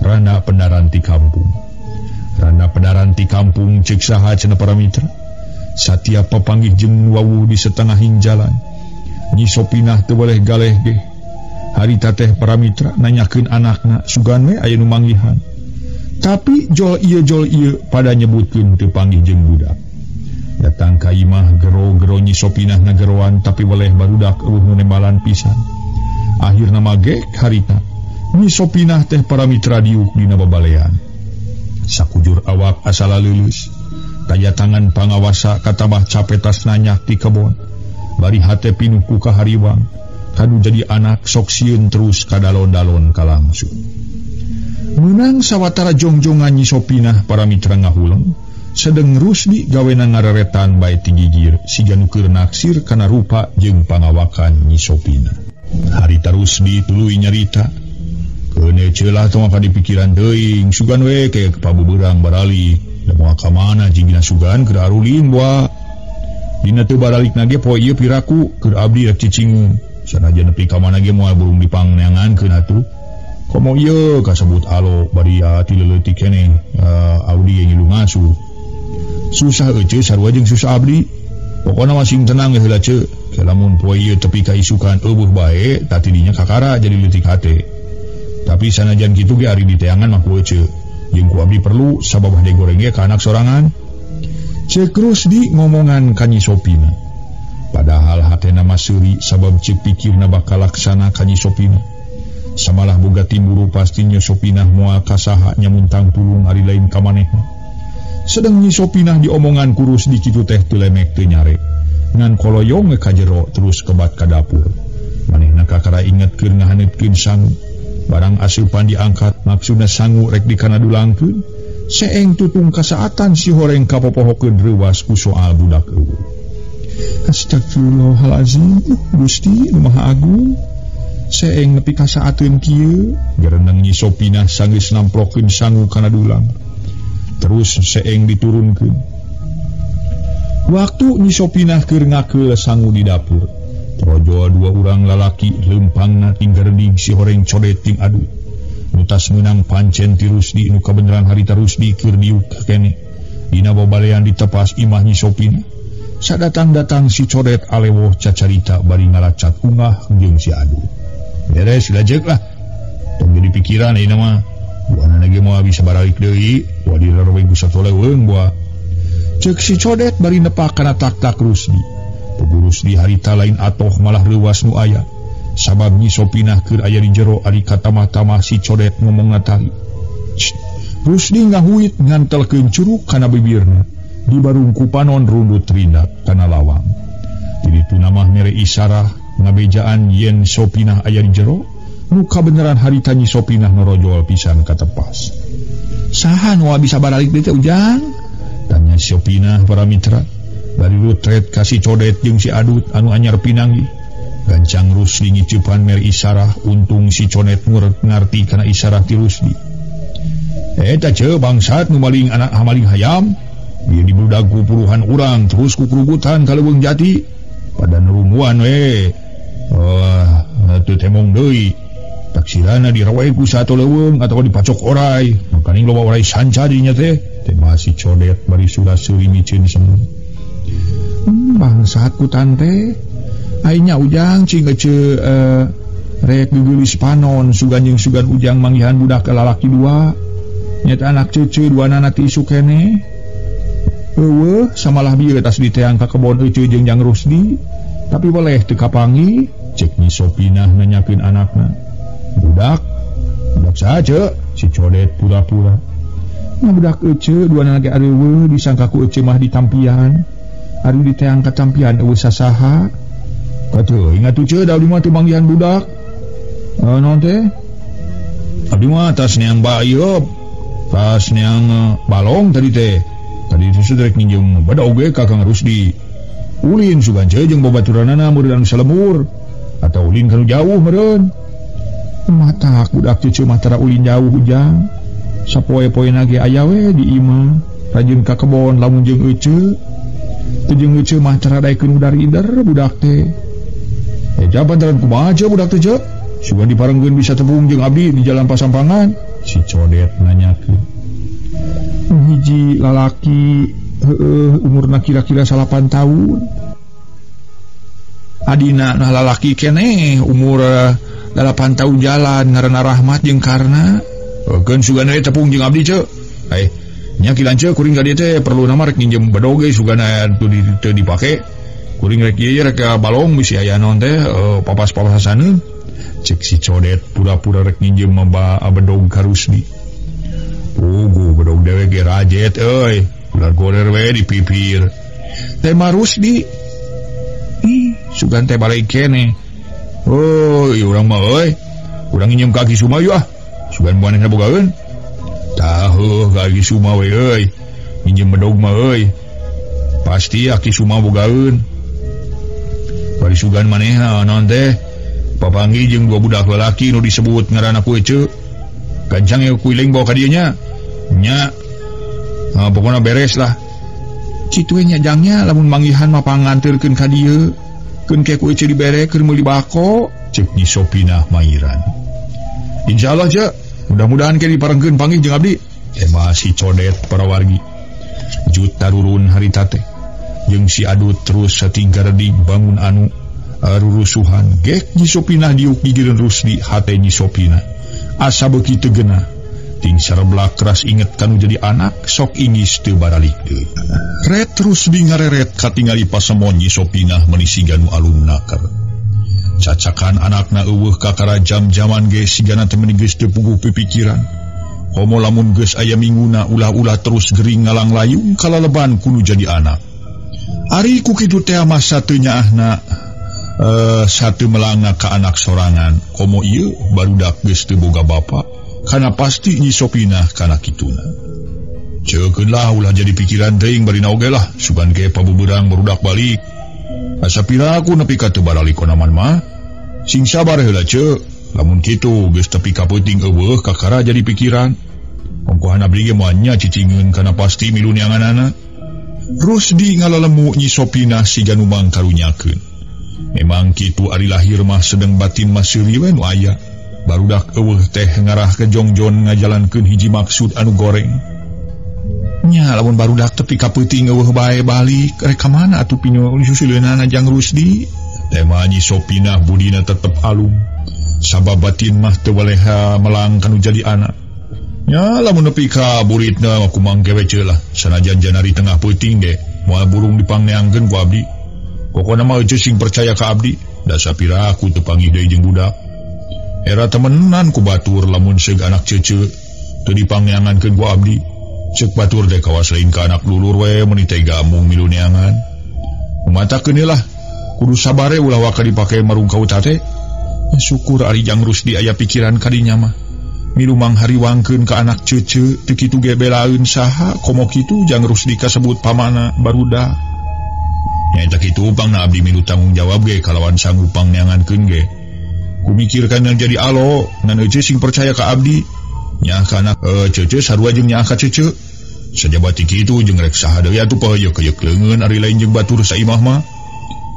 randa pendaran ti kampung. Randa pendaran ti kampung cek saha cenah para mitra. Satiap papanggih jeung wawuh di setengahing jalan. Nyi Sopinah teu boleh galeh ge. Harita teh para mitra nanyakeun anakna sugan we aya nu manggihan. Tapi jol ieu pada nyebutkeun teu panggih jeung budak. Datang ka imah gero-gero Nyi Sopinah ngageroan tapi boleh barudak eueuh nu nembalan pisan. Akhirna mage harita Nyi Sopinah teh para mitra diuk dina babalean. Sakujur awak asala leuleus. Taya tangan pangawasa katabah capetas nanyak ti kebon. Bari hate pinuh ku kahariwang. Kanu jadi anak sok sieun terus kadalon-dalon kalangsung. Menang sawatara jongjongan Nyi Sopinah para mitra ngahuleng. Sedeng Rusdi gawena ngareretan bae ti gigir siga nu keur naksir kana rupa jeung pangawakan Nyi Sopinah. Harita Rusdi tuluy nyarita. Keune ceula tong ka dipikiran teuing sugan we ke pabubeurang barali. Da moal ka mana jinggina sugan keur arulin boa. Dina teu baralikna ge poe ieu piraku keur abdi rek cicing. Sanajan nepi ka mana ge moal burung dipangneangankeun atuh. Komo ieu kasebut alo bari ati leuleutik keneh audi yang ngilu ngasuh. Susah ece sarua jeung susah abdi. Pokona masing tenang heula ce. Ke lamun poe ieu tepi ka isukan eueuh bae tati dinya kakara jadi leutik hate. Tapi sanajan kitu ge ari diteangan mah ku ece. Jeung ku abdi perlu sababah digoreng ge ka anak sorangan. Cek Rusdi ngomongan ka Nyi Sopinah. Padahal hatena mah seuri sabab cek pikirna bakal laksana ka Nyi Sopinah. Samalah boga timburu pasti Nyi Sopinah moal kasaha nyamuntang tulung ari lain ka manehna. Sedang Nyi Sopinah diomongan kurus di kitu teh teu lemek teu nyare. Ngan koloyong ka jero terus kebat ka dapur. Manehna kakara ingetkeun ngahaneutkeun sangu. Barang asupan diangkat maksudna sangu rek dikanadulangkeun. Seeng tutung kasaatan si horeng kapopohokeun reuwas ku soal budak eueuh. Astagfirullahalazim, Gusti Nu Maha Agung. Seeng nepi kasaateun kieu, gereneng Nyi Sopinah sanggeus namplokeun sangu kana dulang. Terus seeng diturunkeun. Waktu Nyi Sopinah keur ngakeul sangu di dapur, trojo dua urang lalaki leumpangna ting gerding si horeng codet ting adu. Nutas menang pancen ti Rusdi nu kabeneran harita Rusdi keur diuk keneh. Dina babalean ditepas imah Nyi Sopinah. Sadatang-datang si codet alewoh cacarita bari ngalacat ungah jeung si adu. Beres lajek lah. Tong jadi pikiran ayeuna mah. Buana ge moal bisa baralik deui, wa dirarwe ku satoleuweung boa. Ceuk si codet bari nepak kana tak-tak Rusdi. Pugu Rusdi harita lain atoh malah leuwas nu aya. Sabab Nyi Sopinah keur aya di jero ari katamah-tamah si codet ngomongna tari. Rusdi ngahuit ngantelkeun curug kana bibirna. Di barungku panon rundut rindak kana lawang. Di ditu namah mere isarah ngabejaan yen Sopinah aya di jero. Muka beneran harita Nyi Sopinah norojol pisan katepas. Saha nu bisa baralik deui teh Ujang? Tanya Sopinah para mitra. Bari rutret ka si codet jeung si adut anu anyar pinanggi. Gancang Rusdi ngicipan mer isarah untung si codet ngarti kana isarah ti Rusdi. Eta ce bangsat nu maling anak hamaling hayam. Dia dibudag ku puluhan urang terus ku kerubutan ka leuweung jati. Pada nerungguan we. Teu temong deui. Taksirana dirawai ku satu leuweung atawa dipacok orai. Makaning loba orai sanca dinya teh. Teh masih codet bari sudah seuri micin semu. Bangsat ku tante. Ainya Ujang cing ece rek gegelis panon sugan jeung sugan Ujang manggihan budak lalaki dua. Nyata anak cucu dua nana ti isu keneh. samalah bieu atas diteang ka kebon Ece jeung Jang Rusdi, tapi boleh teu kapanggih, cek Nyi Sopinah nanyakeun anakna. Budak saja, si Codet pura-pura. Nah budak Ece duana lagi areueuh disangka ku Ece mah ditampian. Ari diteang ka tampian eueuh sasaha. Kata ingat tu Ece daudi mah teu manggihan budak. Naon teh? Abdi mah tas neang bayeup, tas neang balong tadi teh. Tadi itu sudah nginjem badog ge ka Kang Rusdi. Ulin sugan jeung babaturanana meureun salemur atau ulin kanu jauh meureun. Matak budak cucu matara ulin jauh ujang. Sapoe-poena ge aya we di imah rajin ka kebon lamun jeung Ece. Teu jeung Ece mah cara daekeun udar-idar budak teh. Jaban teran kumaha ce budak teh ce? Sugan diparengkeun bisa tepung jeung abdi di jalan Pasampangan. Si Codet nanyakeun. Hiji lalaki umurna kira-kira 8 tahun. Adina nah lalaki keneh umur 8 tahun jalan ngaranna Rahmat jeung Karna. Keun sugana tepung jeung abdi ce. Nya kilanceuk kuring ka dieu teh perlu nama rek nginjem badog ge sugana teu dipake. Kuring rek ieu rek balong bisi aya naon teh papas-papasaneun. Cek si Codet pura-pura rek nginjem badog ka Rusdi. Pugu bedog dewe ge rajet euy, ular gorer we di pipir. Teh mah Rusdi. Sugan teh balik kene. Urang mah euy. Urang nginjem kaki Suma yeuh ah. Sugan manehna bogaeun. Tah kaki Suma we euy. Nginjem bedog mah euy. Pasti aki Suma bogaeun. Bari sugan manehna naon teh? Papanggih jeung 2 budak lalaki nu disebut ngaranna ku Ece. Gancang ya kuiling bawa ka dieu nya. Nya. Pokona beres lah. Kitu we nya jangnya lamun manggihan mah panganteurkeun ka dieu. Keun ke ku Ece diberekeun meuli bako, cek Nyi Sopinah mairan. Insyaallah ce, mudah-mudahan ke diparengkeun panggih jeung abdi. Emah si Codet parawargi. Jut tarurun harita teh. Jeung si Adut terus satinggar di bangun anu rurusuhan. Gek Nyi Sopinah diuk gigireun Rusdi hate Nyi Sopinah. Asa beuki teu geunah ting sareblak keras inget kanu jadi anak sok ingis teu baralik deui. Ret terus di ngareret katingali pasemon Nyi Sopinah menisigan nu alun nakar. Cacakan anakna eueuh kakara jam-jaman ge sigana teh meuni geus teu puguh pipikiran. Komo lamun geus aya minguna ulah-ulah terus gering ngalang layung kalaleban kudu jadi anak. Ari ku kitu teh masa teu nyaahna satu melanga ka anak sorangan. Komo ieu barudak geus teu boga bapa, kana pasti Nyi Sopinah kana kituna. Ceukeunlah ulah jadi pikiran teuing bari naoge lah, sugan ge pabubeurang barudak balik. Asa piraku nepi ka teu balik onaman mah. Sing sabar heula ce, lamun kitu geus tepi ka peuting eueuh kakara jadi pikiran. Ongkohan abdi ge moal nya cicingeun kana pasti milu neanganana. Rusdi ngalalemu Nyi Sopinah siga nu mangkarunyakeun. Memang kitu ari lahir mah sedeng batin mah seuri we nu aya. Barudak eueuh teh ngarah ke jongjon ngajalankeun hiji maksud anu goreng. Nya lamun barudak tepi ka peuting eueuh bae balik rek ka mana atuh pinyo susuleunana Jang Rusdi. Teh mah Nyi Sopinah budina tetep alum. Sabab batin mah teu waleha melang kanu jadi anak. Nya lamun nepi ka buritna kumang kewe ceulah sanajan janari tengah peuting ge moal burung dipangneangkeun ku abdi. Pokona mah Ece sing percaya ka abdi, da sapira aku teu panggih deui jeung budak. Era temenan ku batur lamun seug anak cece teu dipangneangankeun ku abdi. Ceuk batur teh kawas lain ka anak lulur we meuni teh gamung milu neangan. Umatakeun lah, kudu sabare ulah waka dipake marung kauta teh. Syukur ari Jang Rusdi aya pikiran kadinya mah. Milu manghariwangkeun ka anak cece teu kitu ge belaeun saha, komo kitu Jang Rusdi kasebut pamana barudak. Nyaeta kitu upangna abdi milu tanggung jawab ge kalawan sanggup pangneangankeun ge. Kumikirkan yang jadi alo ngan Ece sing percaya ka abdi. Nya ka anak cece sarua jeung nya ka cece. Sajabati kitu jeung rek saha deui atuh paheuyeuh-heueuh leungeun ari lain jeung batur saimah mah.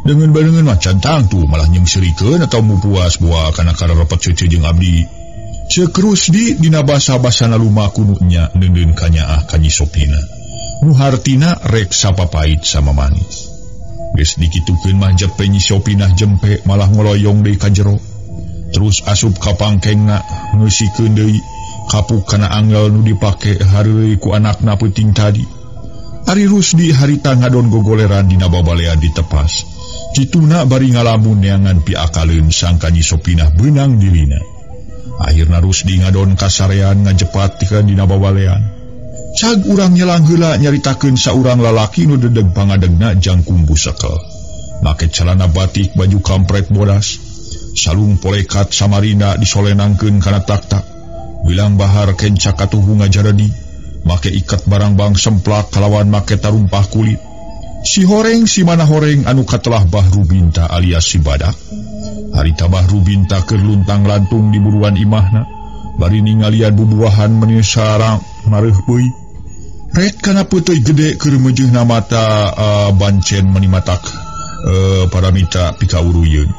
Dengan-dengan mah cantang tuh malah nyengserikeun atawa mupuas buah kana kararepet cece jeung abdi. Ceuk Rusdi dina basa-basana lumaku nu nya neundeun ka nyaah ka Nyi Sopinah. Nu hartina rek sapapait sama manis. Geus dikitukeun mah jepe Nyi Sopinah jempe malah ngoloyong deui ka jero. Terus asup ka pangkengna ngeusikeun deui kapuk kana anggal nu dipake hareui ku anakna peuting tadi. Ari Rusdi harita ngadon gogoleran dina babalean ditepas. Kituna bari ngalamun neangan piakaleun sangka Nyi Sopinah beunang dirina. Akhirna Rusdi ngadon kasarean ngajepat tikeun dina babalean. Cag urang nyelang heula nyaritakeun saurang lalaki nu dedeg pangadegna jangkung busekel. Make celana batik baju kampret bodas. Salung polekat Samarinda disolenangkeun kana tak-tak. Bilang bahar kenca katuhu ngajaredi. Make ikat barang-bang semplak kalawan make tarumpah kulit. Si horeng si mana horeng anu katelah Bahru Binta alias si badak. Harita Bahru Binta keur luntang lantung di buruan imahna. Bari ningalian bubuahan menisarang mareuh beuy. Ret kana peuteui gede keur meujeuhna mata bancen menimatak para mitra pikauruyeun.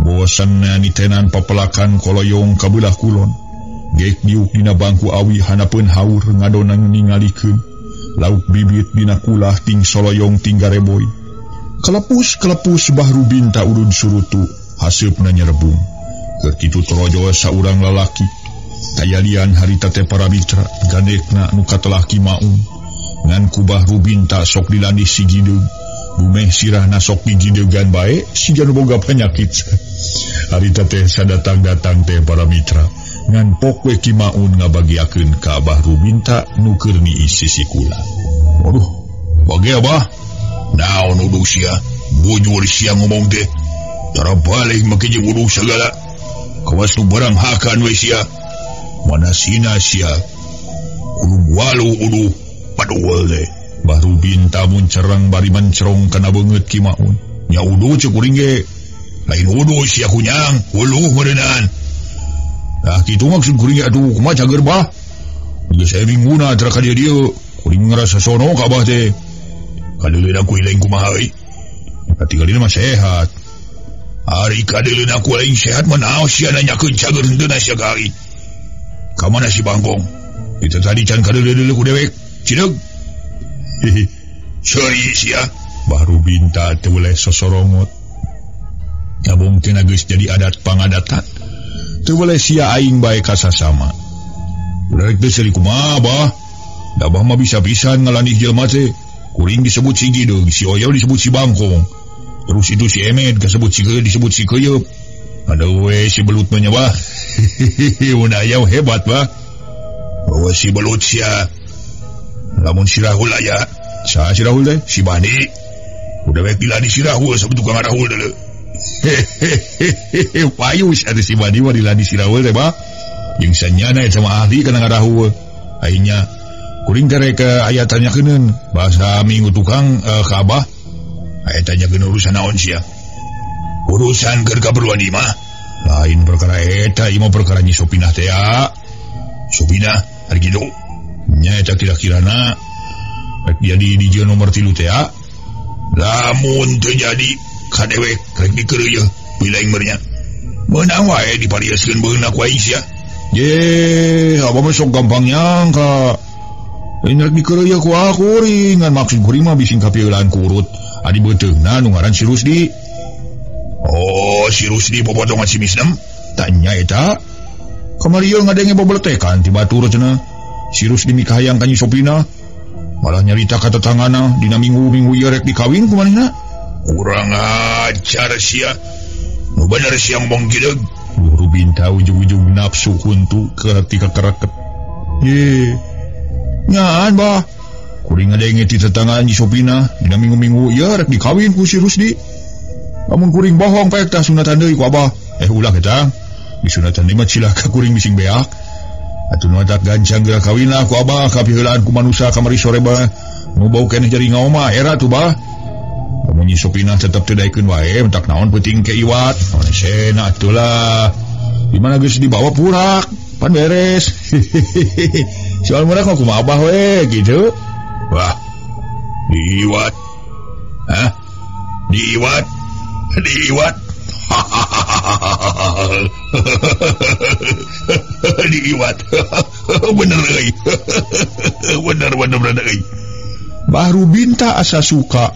Bosanna nitenan papelakan koloyong kabelah kulon. Gek diuk dina bangku awi hanapeun haur ngadonang ningalikeun. Lauk bibit dina kulah ting soloyong ting gareboy. Kelepus Bahru Binta urun surutu haseupna nyerebung. Keur kitu torojo saurang lalaki. Tayalian harita teh para mitra gandekna nu katelah Ki Maung. Ngan ku Bahru Binta sok dilandih si gideug. Bumeh sirahna sok digidegan bae siga nu boga penyakit. Harita teh sadatang-datang teh para mitra. Ngan pokwe Ki Maun ngabagiakeun ka Bahru Binta nu keur niis sisi kula. Waduh, bage abah? Naon uduh sia? Bujur sia ngomong teh. Tara balik make jeung uduh sagala. Kawas nu barang hakan we sia. Mana sina sia? Kudu walu uduh paduel teh. Bahru Binta muncerang bari mencerong kana beungeut Ki Maun. Nya uduh ceuk kuring ge. Lain uduh sia kunyang, uluh meureunan. Nah, kitu maksud kuring aduh kumaha cager bah. Geus saya mingguna tara ka dieu kuring ngarasa sono ka abah teh. Kadeuleuh aku lain kumaha euy. Katingalina mah sehat. Ari kadeuleuh aku lain sehat mah naos sia nanyakeun cager henteu sia kali. Ka mana si Bangkong? Kita tadi can kadeuleuh ku dewek. Cideug. Sorry sia. Bahru Binta teu boleh sosorongot. Gabung teh geus jadi adat pangadatan. Teu boleh sia aing bae kasasama. Rek teh seri kumaha bah? Da abah mah bisa pisan ngalandih jelema teh. Kuring disebut si Gideug, si Oyel disebut si Bangkong. Terus itu si Emet disebut si Keuyeub. Aduh we si belut mah nya bah. Mun aya hebat bah. Bawa si belut sia. Lamun si Rahul aya. Saha si Rahul teh? Si Bani. Udah baik dilandih si Rahul sabtu tukang Rahul deuleu. Payus ada si Badi mah dilandih si Rahul teh bah. Jeung sanyana eta mah ahli kana ngarahul. Akhirnya kuring teh rek aya tanyakeun bahasa minggu tukang ka Abah. Aya tanyakeun urusan naon sia? Urusan keur kaperluan imah. Lain perkara eta ieu mah perkara Nyi Sopinah teh ya. Sopinah ari kitu. Nya eta kira-kirana rek jadi di nomor 3 teh ya. Lamun teu jadi kadewek rek dikeureuh pilaing merenya. Meunang wae diparioskeun beunang ku aing sia. Ye, abah mah sok gampang nyangka. Ini rek dikeureuh ku aku ringan maksud kuring mah bising kapieulaan kurut. Adi beuteungna nu ngaran si Rusdi. Oh, si Rusdi popotongan si Misnem? Tanya eta. Kamarieu ngadenge babeletekan ti batur cenah. Si Rusdi mikahayang ka Nyi Sopinah. Malah nyarita ka tetanggana dina minggu-minggu ieu rek dikawin ku manehna. Kurang ajar sia. Nu bener sia ngomong Gideug. Bahru Binta ujug-ujug nafsu huntu ketika kereket. Ye. Nyaan bah. Kuring ngadenge ti tetanggaan Nyi Sopinah dina minggu-minggu ieu rek dikawin ku si Rusdi. Lamun kuring bohong paek tah sunatan deui ku Abah. Ulah eta. Di sunatan ieu mah cilaka kuring bising beak. Atuh nu atak gancang geura kawin lah ku Abah kapiheulaan ku manusia kamari sore bah. Nu bau keneh jadi ngaoma era tuh bah. Lamun Nyi Sopinah tetep teu daekeun wae entak naon penting ke iwat. Naon sena atuh lah. Di mana geus dibawa purak, pan beres. Soal murah kok kumaha Abah we gitu. Wah. Diiwat. Hah? Diiwat. Diiwat. Bener euy. Bener euy. Bahru Binta asa suka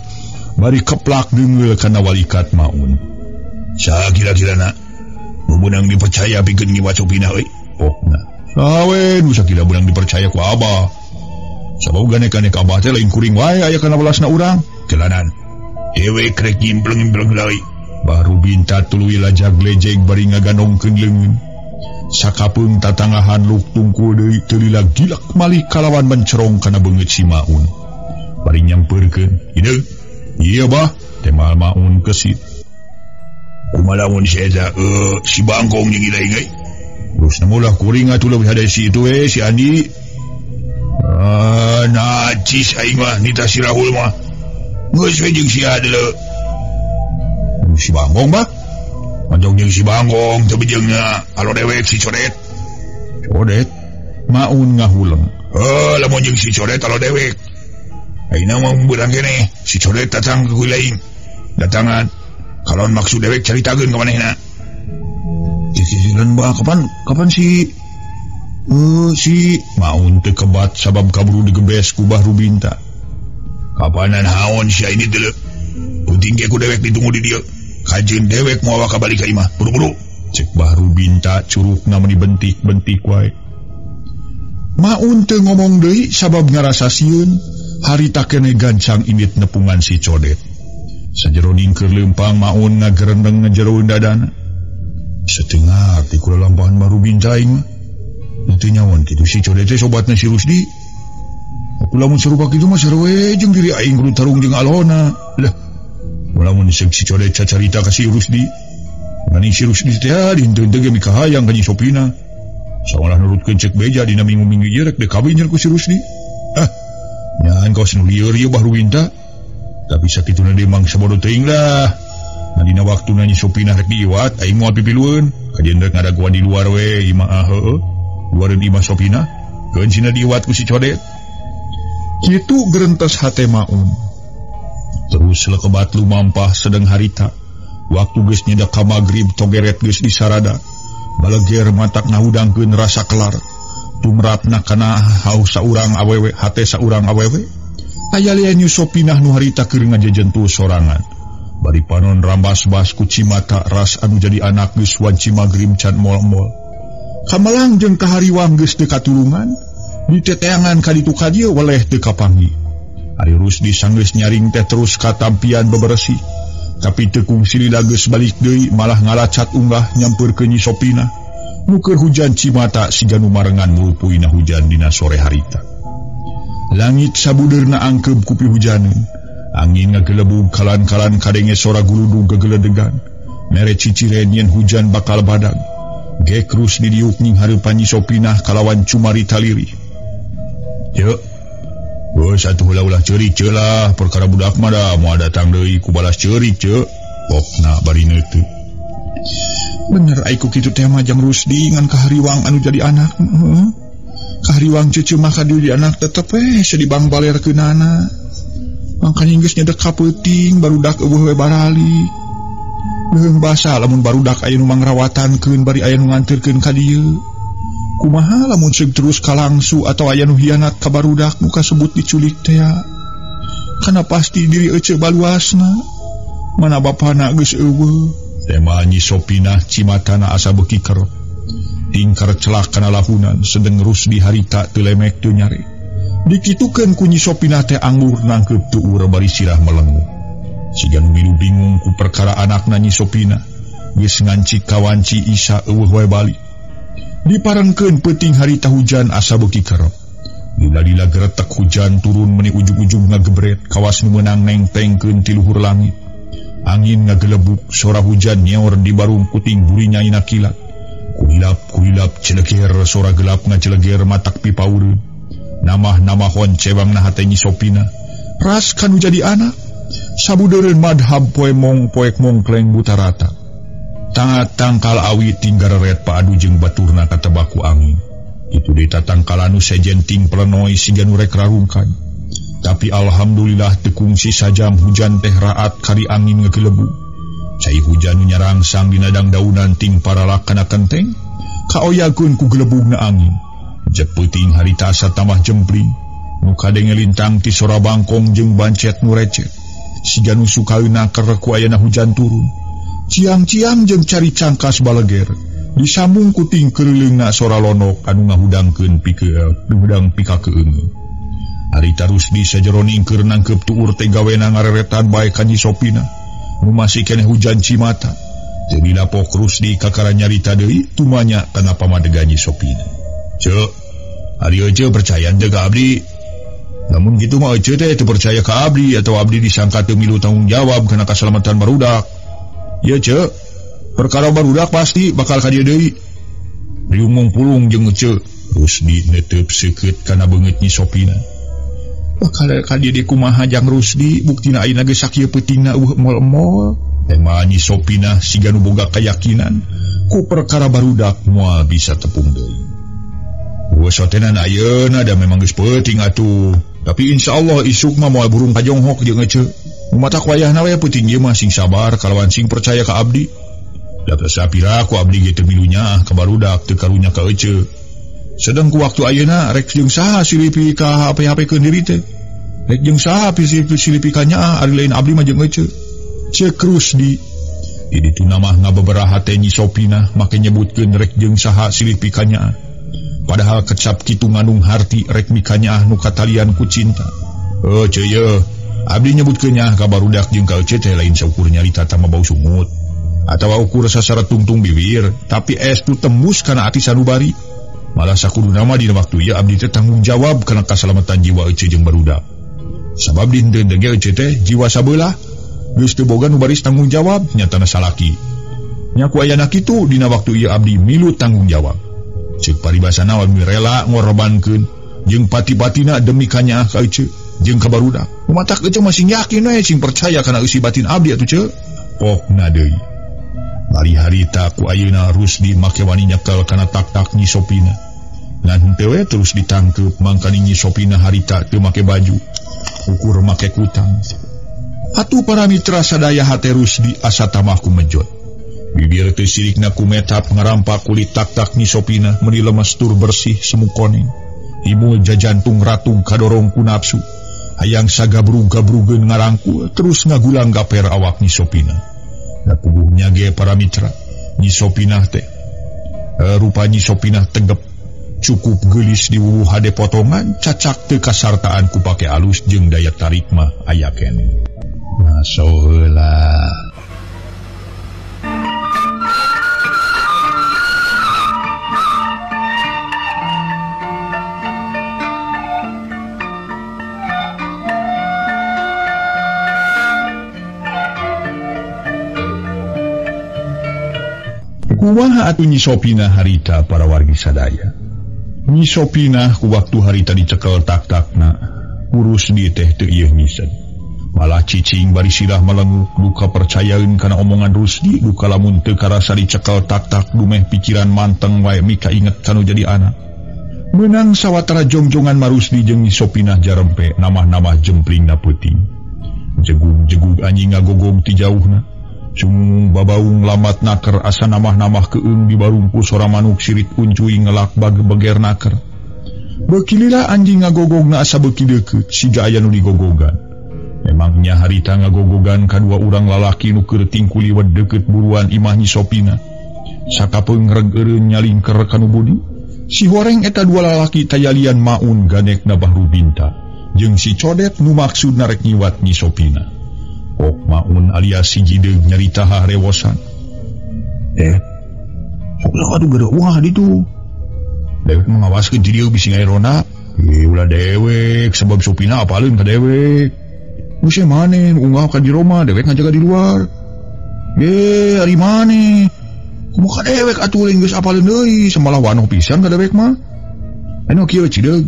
bari keplak deungeul kana walikat Maun. Saha kira-kirana nu beunang dipercaya pikeun Nyi Sopinah euy? Pokna. Sawe nu sakila beunang dipercaya ku Abah. sabab ganek-ganek abah teh lain kuring wae aya kana welasna urang. Kelanan dewek rek nyimpleng-nyimpleng deui. Baru Binta tuluy lajag lejeg bari ngaganongkeun leungeun. Sakapeung tatangahan luk tungkul deui teu lila gilak malih kalawan mencerong kana beungeut si Maun. Bari nyampeurkeun, "Hideung." "Ieu bah," teh Maun kesit. "Kumaha mun si eta si bangkong jeung ilaing euy?" "Terus namulah kuring atuh leuwih hade si itu si Andi." Najis aing mah nita si Rahul mah. Geus we jeung si Adele. Si bangkong bah? Manjong jeung si bangkong teu bejeungna alo dewek si Codet. Codet? Maun ngahuleng. Lamun jeung si Codet alo dewek. Ayeuna mah beurang keneh si Codet datang ke kuilaing. Datangan. Kalon maksud dewek caritakeun ka manehna. Cicilan bah kapan si Maun teu kebat sabab kaburu digebes ku Bahru Binta. Kapanan haon si ini teu. Puting ge ku dewek ditunggu di dieu. Kajeun dewek moal ka balik ka imah. Buru-buru. Cek Bahru Binta curugna meni bentik-bentik wae. Maun teu ngomong deui sabab ngarasa sieun harita keneh gancang imit nepungan si Codet. Sajeroning keur leumpang Maun ngagerendeng ngajeroeun dadana. Setengah arti kula lampahan Bahru Binta aing mah. Teu nyawan kitu si Codet teh sobatna si Rusdi. Aku lamun sarupa kitu mah sarwe jeung diri aing kudu tarung jeung alona. Lah, lamun si Codet cacarita ka si Rusdi. Ngani si Rusdi teh dihenteu-henteu ge mika hayang ka Nyi Sopina. Saolah nurutkeun cek beja dina minggu-minggu ieu rek dekawin ku si Rusdi. Nyaan kaos nu lieur ieu Bahru Binta. Tapi sakituna deui mang sabodo teuing lah. Dina waktuna Nyi Sopina rek diiwat aing moal pipilueun. Kajian rek ngadaguan di luar we imah luareun imah Sopina. Keun sina diiwat ku si Codet. Kitu gerentes hate Maun. Terus lekebat lumampah sedeng harita. Waktu geus nyedak ka magrib togeret geus disarada. Baleger matak ngahudangkeun rasa kelar. Tumratna kana haus saurang awewe hate saurang awewe. Aya lian Nyi Sopinah nu harita keur ngajejentu sorangan. Bari panon rambas-bas ku Cimata ras anu jadi anak geus wanci magrib can mol-mol. Kamalang jeung kahariwang geus teu katulungan. Diteteangan ka ditu ka dieu weleh teu kapanggi. Ari Rusdi sanggeus nyaring teh terus katampian bebersih. Tapi teu kungsi lila geus balik deui malah ngalacat unggah nyampeurkeun Nyi Sopinah. Nu keur hujan Cimata siga nu marengan mulupuyna hujan dina sore harita. Langit sabudeurna angkeub ku pihujaneun. Angin ngagelebug kalan-kalan kadenge sora guludug gegeledegan. Mere ciciren yen hujan bakal badag. Gek Rusdi diuk ning hareupan Nyi Sopinah kalawan cumarita lirih. "Ceu, geus atuh ulah ceurik ceu lah, perkara budak mah da moal datang deui ku balas ceurik ceu." Pokna bari neuteu. Bener aiku kitu teh mah Jang Rusdi ngan kahariwang anu jadi anak. Kahariwang ceuceu mah kadieu anak tetep sedibang balerkeunana. Mangkanya geus nyedek ka peuting barudak eueuh we barali. Leung basa lamun barudak aya nu mangrawatankeun bari aya nu nganterkeun ka dieu. Kumaha lamun seug terus kalangsu atau aya nu hianat ka barudak nu kasebut diculik teh? Kana pasti diri ece baluasna. Mana bapana geus eueuh. Tema Nyi Sopinah Cimatana asa beuki kerep. Tingkar celak kana lahunan sedeng Rusdi harita teu lemek teu nyare. Dikitukeun ku Nyi Sopinah teh anggur nangkeup teu ura bari sirah melengu. Siga nu milu bingung ku perkara anakna Nyi Sopinah. Geus ngancik kawanci Isa eueuh wae balik. Diparengkeun peuting harita hujan asa beuki kerep. Lila-lila geretek hujan turun meni ujug-ujug ngagebret kawas nu meunang nengtengkeun ti luhur langit. Angin ngagelebuk sora hujan nyeor di barung puting buri nyaina kilat. Kulilap celeger sora gelap ngaceleger matak pipaureun. Namah-namahon cebangna hate Nyi Sopinah. Ras kanu jadi anak. Sabudeureun madhab poek mongkleng buta rata. Tangat tangkal awi tinggararet paadu jeung baturna katebak ku angin. Itu deui tatangkal anu sejenting pelenoi siga nu rek rarungkan. Tapi alhamdulillah teu kungsi sajam hujan teh raat kari angin ngagelebug. Cai hujan nu nyarangsang dina dangdaunan ting paralak kana kenteng, kaoyakeun ku gelebugna angin. Jep peuting harita asa tambah jempling, nu kadenge lintang ti sora bangkong jeung bancet nu recet. Siga nu sukaeuna keur ku ayana hujan turun. Ciang-ciang jeung cari cangkas baleger disambung kuting keureleungna sora lonok anu ngahudangkeun pika keungeun. Harita Rusdi sajeroning keur nangkep tuur teh gawena ngareretan bae ka Nyi Sopina. Nu masih keneh hujan cimata. Teu dilapok Rusdi kakara nyarita deui tumanya kana pamadegan Nyi Sopina. Ceu, ari ece percaya teh ka abdi. Namun gitu mah ece teh teu percaya ka abdi atau abdi disangka teu milu tanggung jawab kana kaselamatan barudak. Ya ceu, perkara barudak pasti bakal ka dieu deui. Riung pulung jeung ece. Rusdi netep seukeut kana beungeut Nyi Sopina. Bakal ka dieu kumaha jang Rusdi, buktina ayeuna geus sakieu peutingna mol-mol. Emang Nyi Sopina siga nu boga kayakinan ku perkara barudak moal bisa tepung deui. Sotenan ayeuna da memang geus peuting atuh. Tapi insyaallah isuk mah moal burung kajonghok jeung ece. Umatak wayahna we peuting ieu mah sing sabar kalawan sing percaya ka abdi. Da sapira ku abdi ge teu milu nyaah ka barudak teu karunya ka ece. Sedang ku waktu ayeuna rek jeung saha silipi ka HP-HP-keun diri teh. Rek jeung saha silipi ka nyaah ari lain abdi mah jeung ece. Cek Rusdi. Di ditu namah ngababaraha teh Nyi Sopina make nyebutkeun rek jeung saha silipi ka nyaah. Padahal kecap kitu ngandung harti rek mika nyaah nu katalian ku cinta. Oh ceu ye, abdi nyebutkeun nyaah ka barudak jeung ka ece teh lain saukur nyarita tama bau sungut. Atawa ukur sasara tungtung bibir, tapi estu tembus kana ati sanubari. Malah sakuduna mah dina waktu ieu abdi teh tanggung jawab kana kaselamatan jiwa ece jeung barudak. Sabab di henteu ge ece teh jiwa sabeulah geus teu boga nu baris tanggung jawab nyatana salaki. Nya ku aya kitu dina waktu ieu abdi milu tanggung jawab. Ceuk paribasana abdi rela ngorbankeun jeung pati-patina demi ka nyaah ka ece jeung ka barudak. Umatak ece masih yakin we sing percaya kana eusi batin abdi atuh ceuk. Pokna deui. Mari harita ku ayeuna Rusdi make wani nyekel kana tak-tak Nyi Sopina. Ngan henteu we terus ditangkep mangkali Nyi Sopina harita teu make baju, ukur make kutang. Atuh para mitra sadaya hate Rusdi asa tamah kumejot. Bibir teu sirikna kumetap ngarampak kulit tak-tak Nyi Sopina meuni lemes tur bersih semu koneng. Imul jajantung ratung kadorong ku nafsu. Hayang sagabrug-gabrugeun ngarangkul terus ngagulang gaper awak Nyi Sopina. Da puguhnya ge para mitra Nyi Sopina teh. Rupa Nyi Sopina tegep cukup geulis di wuwuh hade potongan cacak teu kasartaan ku pake alus jeung daya tarik mah aya keneh. Maso heula. Kumaha atuh Nyi Sopina harita para wargi sadaya. Nyi Sopina ku waktu harita dicekel tak-takna urus di teh teu ieu ngisen. Malah cicing bari sirah melenguk duka percayaeun kana omongan Rusdi duka lamun teu karasa dicekel tak-tak dumeh pikiran manteng wae mika inget kanu jadi anak. Meunang sawatara jongjongan Marusdi jeung Nyi Sopina jarempe namah-namah jemplingna peuting. Jegug-jegug anjing ngagogog ti jauhna. Sung babaung lamat naker asa namah-namah keung di barungku sora manuk sirit uncuy ngelak bage-beger naker. Bekilila anjing ngagogogna asa beki deukeut siga aya nu digogogan. Memangnya harita ngagogogan kadua urang lalaki nu keur tingku liwat deukeut buruan imah Nyi Sopina. Sakapeung reg eureun nyalingker kanu budi. Si horeng eta dua lalaki tayalian maun ganekna bahru binta. Jeung si codet nu maksudna rek nyiwat Nyi Sopina. Pok maun alias si jideug nyarita harewosan. Sok atuh gede wah ditu. Dewek mengawaskeun ti dieu bisi ngairona. Ulah dewek sebab Sopina apaleun ka dewek. Use maneh unggal ka di Roma dewek ngajaga di luar. Ari maneh. Kumaha dewek atuh lain geus apaleun deui samalah wanoh pisan ka dewek mah. Anu kieu cideug.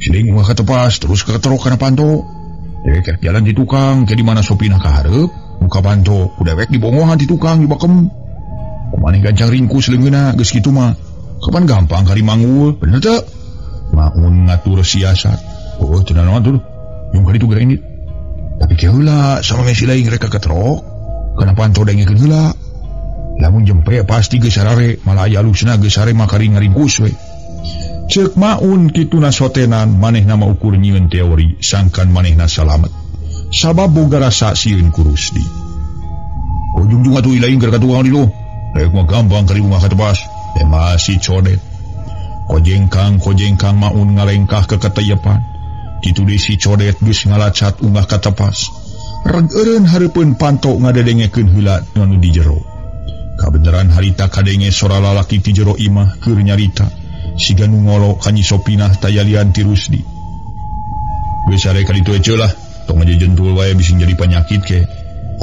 Siling unggal ka tepas terus ka keterok kana panto. Dewek jalan di tukang ke di mana Sopina kahareup muka panto ku dewek dibongohan di tukang di bakem. Kumaneh gancang ringkus leungeunna geus kitu mah kapan gampang kari mangul bener teu. Maun ngatur siasat. Oh teu naon tuh yung kali tu geura ini. Tapi ke heula sareng si lain rek keterok kana panto dengekeun heula. Lamun jempe pasti geus sarare malah aya alusna geus sare makari ngaringkus we. Ceuk maun kituna sotenan manehna mah ukur nyieun teori sangkan manehna salamet. Sabab boga rasa sieun ku Rusdi. Ujung-ujung atuh ilaing keur katuang di lu. Rek mah gampang kari bunga katebas. Masih codet. Kojengkang maun ngalengkah ke keteyepan. Kitu deui si codet geus ngalacat unggah ka tepas. Reg-eureun hareupeun panto ngadedengekeun heula anu di jero. Kabeneran harita kadenge sora lalaki ti jero imah keur nyarita siga nu ngolo ka Nyi Sopinah tayalian ti Rusdi. Geus are ka ditu ece lah, tong aja jentul wae bisa jadi penyakit ke.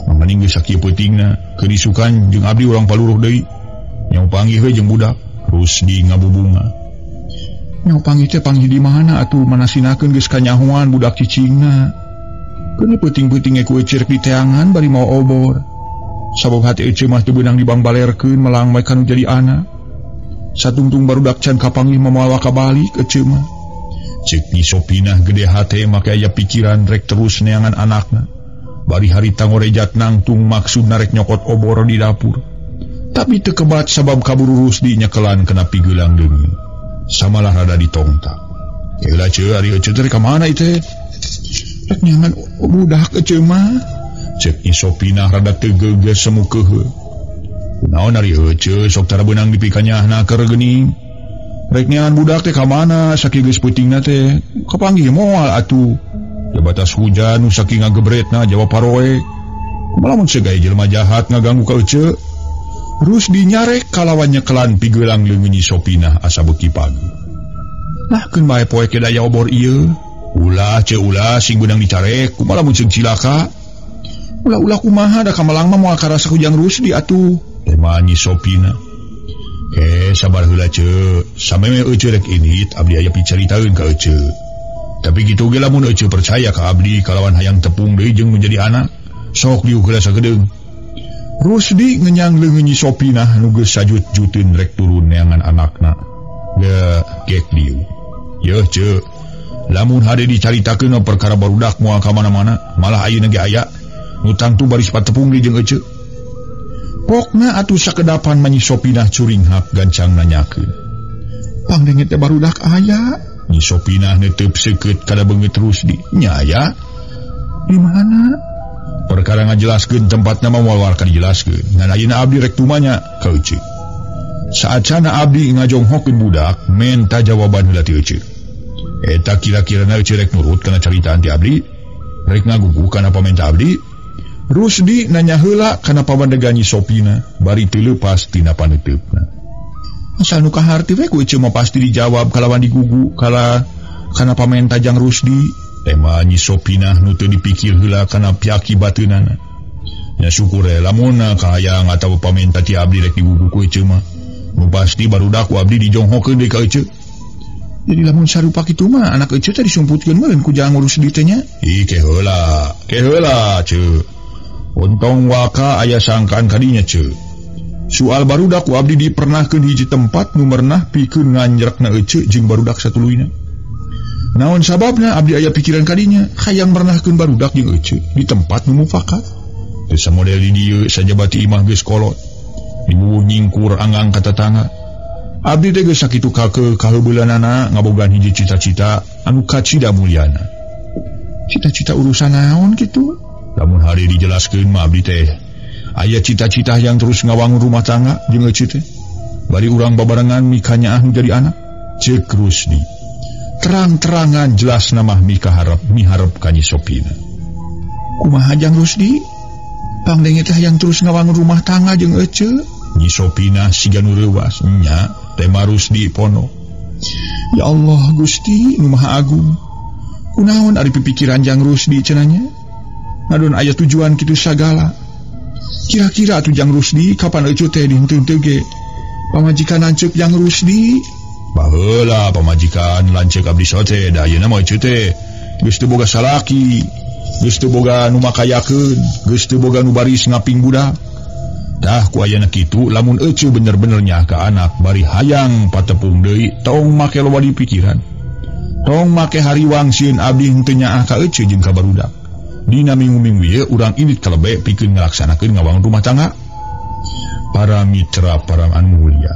Mangani geus sakieu peutingna, keur isukan jeung abdi urang paluruh deui. Nyau panggih we jeung budak, Rusdi ngabubunga. Nyau panggih teh panggih di mana atuh manasinakeun geus kanyahoan budak cicingna. Keuni peuting-peuting ku ece rek diteangan bari mau obor. Sabab hati ece mah teu beunang dibangbalerkeun melang bae kanu jadi anak. Satungtung barudak can kapanggih mamawa ka balik ece mah. Cek Nyi Sopinah gede hate make aya pikiran rek terus neangan anakna. Bari harita ngorejat nangtung maksudna rek nyokot obor di dapur. Tapi teu kebat sabab kaburu Rusdi nyekelan kena pigeulang deungeun. Samalah rada ditongtak. Keula ceu ari ece teh ka mana ieu teh? Rek nyangan budak ece mah. Cek Nyi Sopinah rada teu geugeus semu keuheuh. Kunaon ari ece sok tara beunang dipikanyahna keur geuning. Rek nyangan budak teh ka mana saking geus peutingna teh kapanggih moal atuh. Da batas hujan nu saking ngagebretna jawab paroe. Kumaha mun segaya jelema jahat ngaganggu ka ece? Rusdi nyarek kalawan nyekelan pigeulang leungeun Nyi Sopinah asa beuki pagi. Lah keun bae poe ke daya obor ieu. Ulah ce ulah sing beunang dicarek kumaha mun ceuk cilaka. Ulah kumaha da kamalang mah moal karasa hujang Rusdi atuh. Tema Nyi Sopinah. Sabar heula ce, sameme ece rek init abdi aya picaritaeun ka ece. Tapi kitu ge lamun ece percaya ka abdi kalawan hayang tepung deui jeung menjadi anak, sok diuk heula sagedeung. Rusdi ngenyang leungeun Nyi Sopinah nu geus sajut-juteun rek turun neangan anakna. Gek diu. Yeuh ce, lamun hade dicaritakeun perkara barudak moal ka mana-mana, malah ayeuna ge aya nu tangtu baris patepung deui jeung ece. Pokna atuh sakedapan Nyi Sopinah curing hak gancang nanyakeun. Pangdenget teh barudak aya? Nyi Sopinah neuteub seukeut kada beungeut Rusdi. Nya aya? Di mana? Perkara ngajelaskeun tempatna mah moal warka dijelaskeun. Ngan ayeuna abdi rek tumanya ka ece. Saacana abdi ngajonghokeun budak, menta jawaban heula ti ece. Eta kira-kirana ece rek nurut kana caritaan ti abdi? Rek ngagugu kana pamenta abdi? Rusdi nanya heula kana pamandega Nyi Sopinah, bari teu leupas tina panuteupna. Asal nu kaharti we ku ece mah pasti dijawab kalawan digugu kana pamenta jang Rusdi. Tema Nyi Sopinah nu teu dipikir heula kana piaki bateunana. Nya syukur lamun kahayang atawa pamenta ti abdi rek digugu ku ece mah. Nu pasti barudak ku abdi dijonghokeun deui ka ece. Jadi lamun sarupa kitu mah anak ece teh disumputkeun meureun ku jang Rusdi teh nya. Ke heula ce. Untong waka aya sangkaan kadinya ce. Soal barudak ku abdi dipernahkeun hiji tempat nu merenah pikeun nganjrekna ece jeung barudak satuluyna. Naon sababna abdi aya pikiran kadinya hayang merenahkeun barudak jeung ece di tempat nu mufakat. Teu samodel di dieu sajabati imah geus kolot. Dibubuh nyingkur anggang ka tetangga. Abdi teh geus sakitu kaheubeulannana ngabogaan hiji cita-cita anu kacida mulyana. Cita-cita urusan naon kitu? Lamun hari dijelaskeun mah abdi teh aya cita-cita yang terus ngawangun rumah tangga jeung ece teh. Bari urang babarengan mikanya jadi anak. Cek Rusdi. Terang-terangan jelas nama miharep ka Nyi Sopinah. Kumaha jang Rusdi? Pangdenget teh yang terus ngawangun rumah tangga jeung ece? Nyi Sopinah siga nu reuwas. Nya, tema Rusdi pono. Ya Allah Gusti nu Maha Agung. Kunaon ari pipikiran jang Rusdi cenanya? Ngadon aya tujuan kitu sagala. Kira-kira atuh jang Rusdi kapan ece teh dihenteu ge pamajikan lanceuk jang Rusdi? Baheula pamajikan lanceuk abdi sote da ayeuna mah ece teh geus teu boga salaki, geus teu boga nu makayakeun, geus teu boga nu baris ngaping budak. Tah ku ayeuna kitu lamun ece bener-bener nyah ka anak bari hayang patepung deui tong make loba di pikiran. Tong make hariwang sieun abdi henteu nyaah ka ece jeung ka barudak. Dina minggu-minggu ieu urang init kalebe pikeun ngalaksanakeun ngawangun rumah tangga. Para mitra para anu mulia,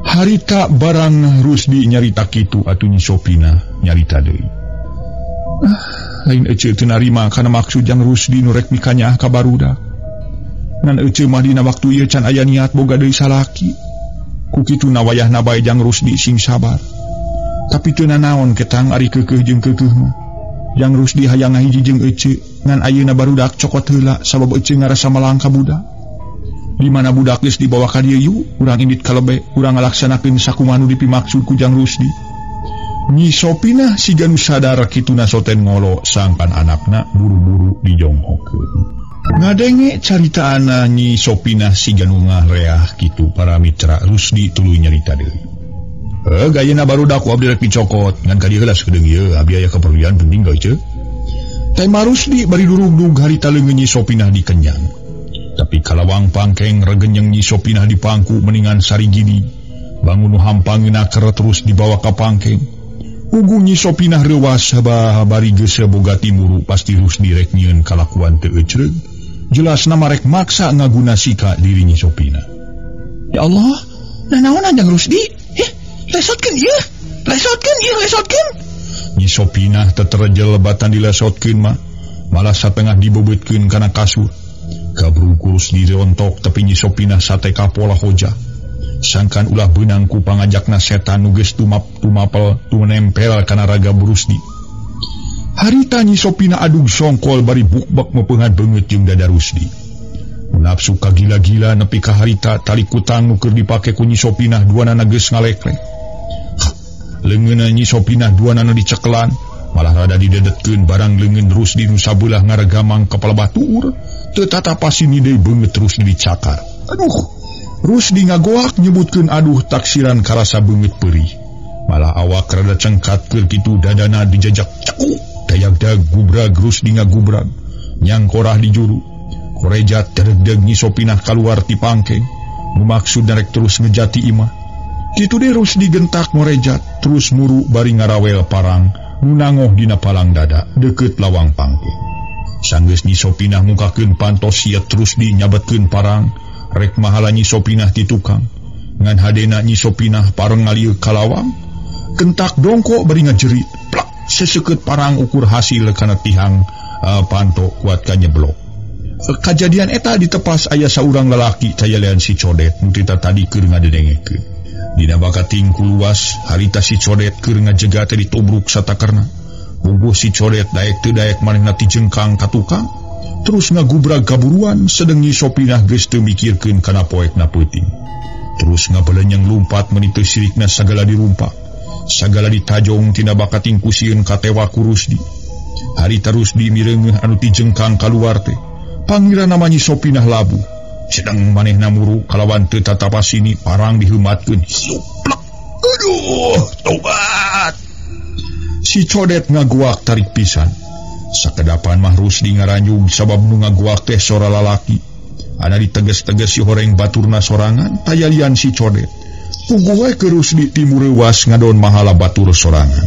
harita barang Rusdi nyarita kitu atuh Nyi Sopinah nyarita deui. Lain ece teu narima kana maksud jang Rusdi nu rek mikanyah ka barudak. Ngan ece mah dina waktu ieu can aya niat boga deui salaki. Ku kitu nawayahna bae jang Rusdi sing sabar. Tapi teu nanaon ketang ari keukeuh jeung keukeuh mah. yang Rusdi hayang ngahiji jeung Ece ngan ayeuna barudak cokot heula sabab Ece ngarasa malangka budak. Di mana budak geus dibawa ka dieu yu, urang indit kalebe, urang ngalaksanakeun sakumaha nu dipimaksud ku Jang Rusdi. Nyi Sopina siga nu sadar kituna soten ngolo sangkan anakna buru-buru dijonghokeun. Ngadenge caritaana Nyi Sopina siga nu ngahreah kitu para mitra Rusdi tuluy nyarita deui. Gayana barudak ku abdi rek dicokot ngan ka dieu heula sakedeung ieu abi aya keperluan penting geuy ce. Tema Rusdi bari durug-dug harita leungeun Nyi Sopina dikenyang. Tapi kalawang pangkeng regenyeng Nyi Sopina di pangku meningan sarigidi bangun hampangeuna keur terus dibawa ka pangkeng. Ugu Nyi Sopina reuwas bari geus boga timuru pasti Rusdi rek nyieun kalakuan teu ecreug. Jelasna marek maksa ngaguna sika diri Nyi Sopina. Ya Allah, nanaon Jang Rusdi? Lesotkeun ieu. Nyi Sopina teterejel lebatan dilesotkeun mah malah satengah dibebeutkeun kana kasur. Gabrung kurus dirontok tapi Nyi Sopina sate kapola hoja. Sangkan ulah beunang ku pangajakna setan nu geus tumapel nempel kana raga Rusdi. Harita Nyi Sopina adug songkol bari bukbak mepeungan beungeut jeung dada Rusdi. Nafsu kagila-gila nepi ka harita tali kutang nu keur dipake ku Nyi Sopina duanana geus ngaleklek. Leungeunna Nyi Sopina duanana dicekelan malah rada didedetkeun barang leungeun Rusdi nu sabelah ngaregamang kepala batur teu tatapasini deui beungeut Rusdi dicakar. Aduh, Rusdi ngagoak nyebutkeun aduh taksiran karasa beungeut peurih. Malah awak rada cengkat keur kitu dadana dijajak cekuk dayagdag gubrag Rusdi ngagubrag nyang korah di juru. Korejat deregdeg Nyi Sopina kaluar ti pangkeng nu maksudna rek terus ngejati imah. Kitu deui Rusdi gentak ngorejat terus muru bari ngarawel parang nu nangoh dina palang dada deukeut lawang pangkeng. Sanggeus Nyi Sopina mukakeun pantos siet Rusdi nyabetkeun parang rek mahala Nyi Sopina ti tukang. Ngan hadena Nyi Sopina pareng ngalieu ka lawang kentak dongko bari ngajerit plak seseukeut parang ukur hasil kana tihang panto kuat ka nyeblok. Kajadian eta ditepas aya saurang lalaki cayalean si Codet nu tadi keur ngadedengekeun. Dina bakating kuluas harita si Codet keur ngajegat ditobruk satakerna. Bubuh si Codet daek teu daek manehna ti jengkang ka tukang terus ngagubrag gaburuan sedeng Nyi Sopina geus teu mikirkeun kana poekna peuting. Terus ngabelenyeng lumpat meuni teu sirikna sagala dirumpak. Sagala ditajong tina bakating kusieun katewa ku Rusdi. Harita Rusdi mireungeuh anu ti jengkang kaluar teh pangira nama Nyi Sopina labu. Sedang manehna muru kalawan teu tatapasini parang diheumatkeun. Suplek. Aduh, tobat. Si Codet ngaguak tarik pisan. Sakedapan mah Rusdi ngaranjung sabab nu ngaguak teh sora lalaki. Ana diteges-teges si horeng baturna sorangan tayalian si Codet. Puguh we ke Rusdi timur reuwas ngadon mahala batur sorangan.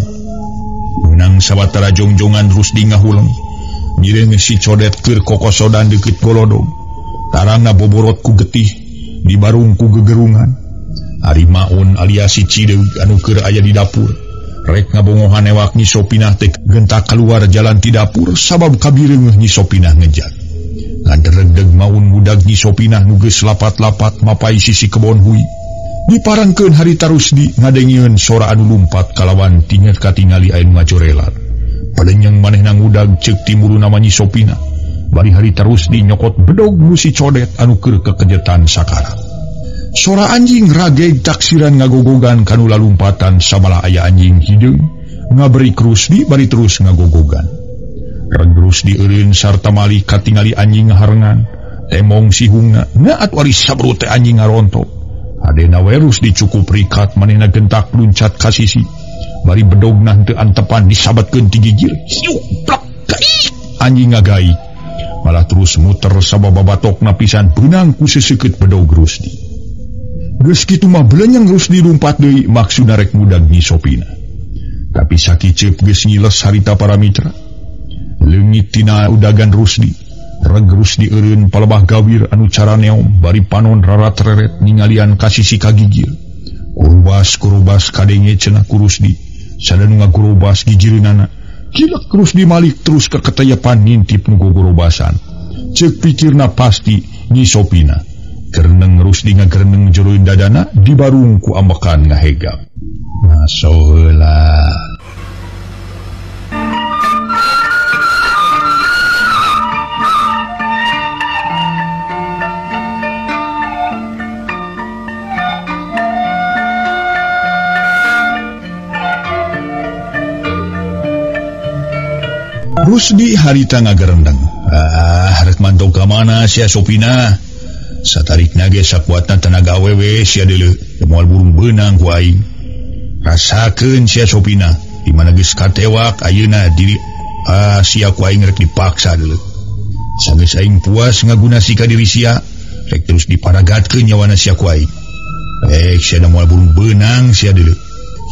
Menang sawatara jongjongan Rusdi ngahuleng. Mireung si Codet keur kokosodan deukeut golodong. Tarangna boborot ku getih di barung ku gegerungan. Ari Maun alias si Cideug anu keur aya di dapur rek ngabongohan ewak Nyi Sopina teh gentak keluar jalan ti dapur sabab kabireungeuh Nyi Sopina ngejat. Ngaderegdeg Maun budak Nyi Sopina nu geus lapat-lapat mapai sisi kebon hui. Diparangkeun harita Rusdi ngadengieun sora anu lumpat kalawan tinget katingali aya nu ngajorelat. Palenyeng manehna ngudag ceuk timuru nama Nyi Sopina. Bari harita Rusdi nyokot bedog nu si Codet anu keur kekejetan sakara. Sora anjing rageg taksiran ngagogogan kanu lalumpatan sabala aya anjing hideung ngaberi Rusdi bari terus ngagogogan. Reg Rusdi eureun sarta malih katingali anjing ngaharengan temong sihungna ngaat wari sabru teh anjing ngarontok. Hadena we Rusdi cukup rikat manehna gentak luncat ka sisi bari bedogna teu antepan disabetkeun ti gigir. Siuplak gaih anjing ngagaih malah terus muter sababa batokna pisan beunang ku seseukeut bedog Rusdi. Geus kitu mah belenyeng Rusdi lumpat deui maksudna rek ngudag Nyi Sopina. Tapi sakiceup geus ngiles harita para mitra. Leungit tina udagan Rusdi, reg Rusdi eureun palebah gawir anu cara neom bari panon rarat-reret ningalian ka sisi kagigir. Kurubas kadenge cenah ku Rusdi, sadanu ngagurubas gigireunana. Kilek Rusdi malik terus ke ketayapan nintip nu gogorobasan. Ceuk pikirna pasti Nyi Sopina. Kereneng Rusdi ngagereneng jero dadana di barung ku ambekan ngahegap. Maso heula. Rusdi harita ngagerendeng. Harus mantau ke mana sia Sopina? Satarik nage sakuatna tenaga awewe sia deuleu moal burung beunang ku aing. Rasakeun sia Sopina di mana geus katewak ayeuna diri sia ku aing rek dipaksa deuleu. Sanggeus aing puas ngagunasi ka diri sia rek terus diparagatkeun nyawana sia ku aing. Sia moal burung beunang sia deuleu.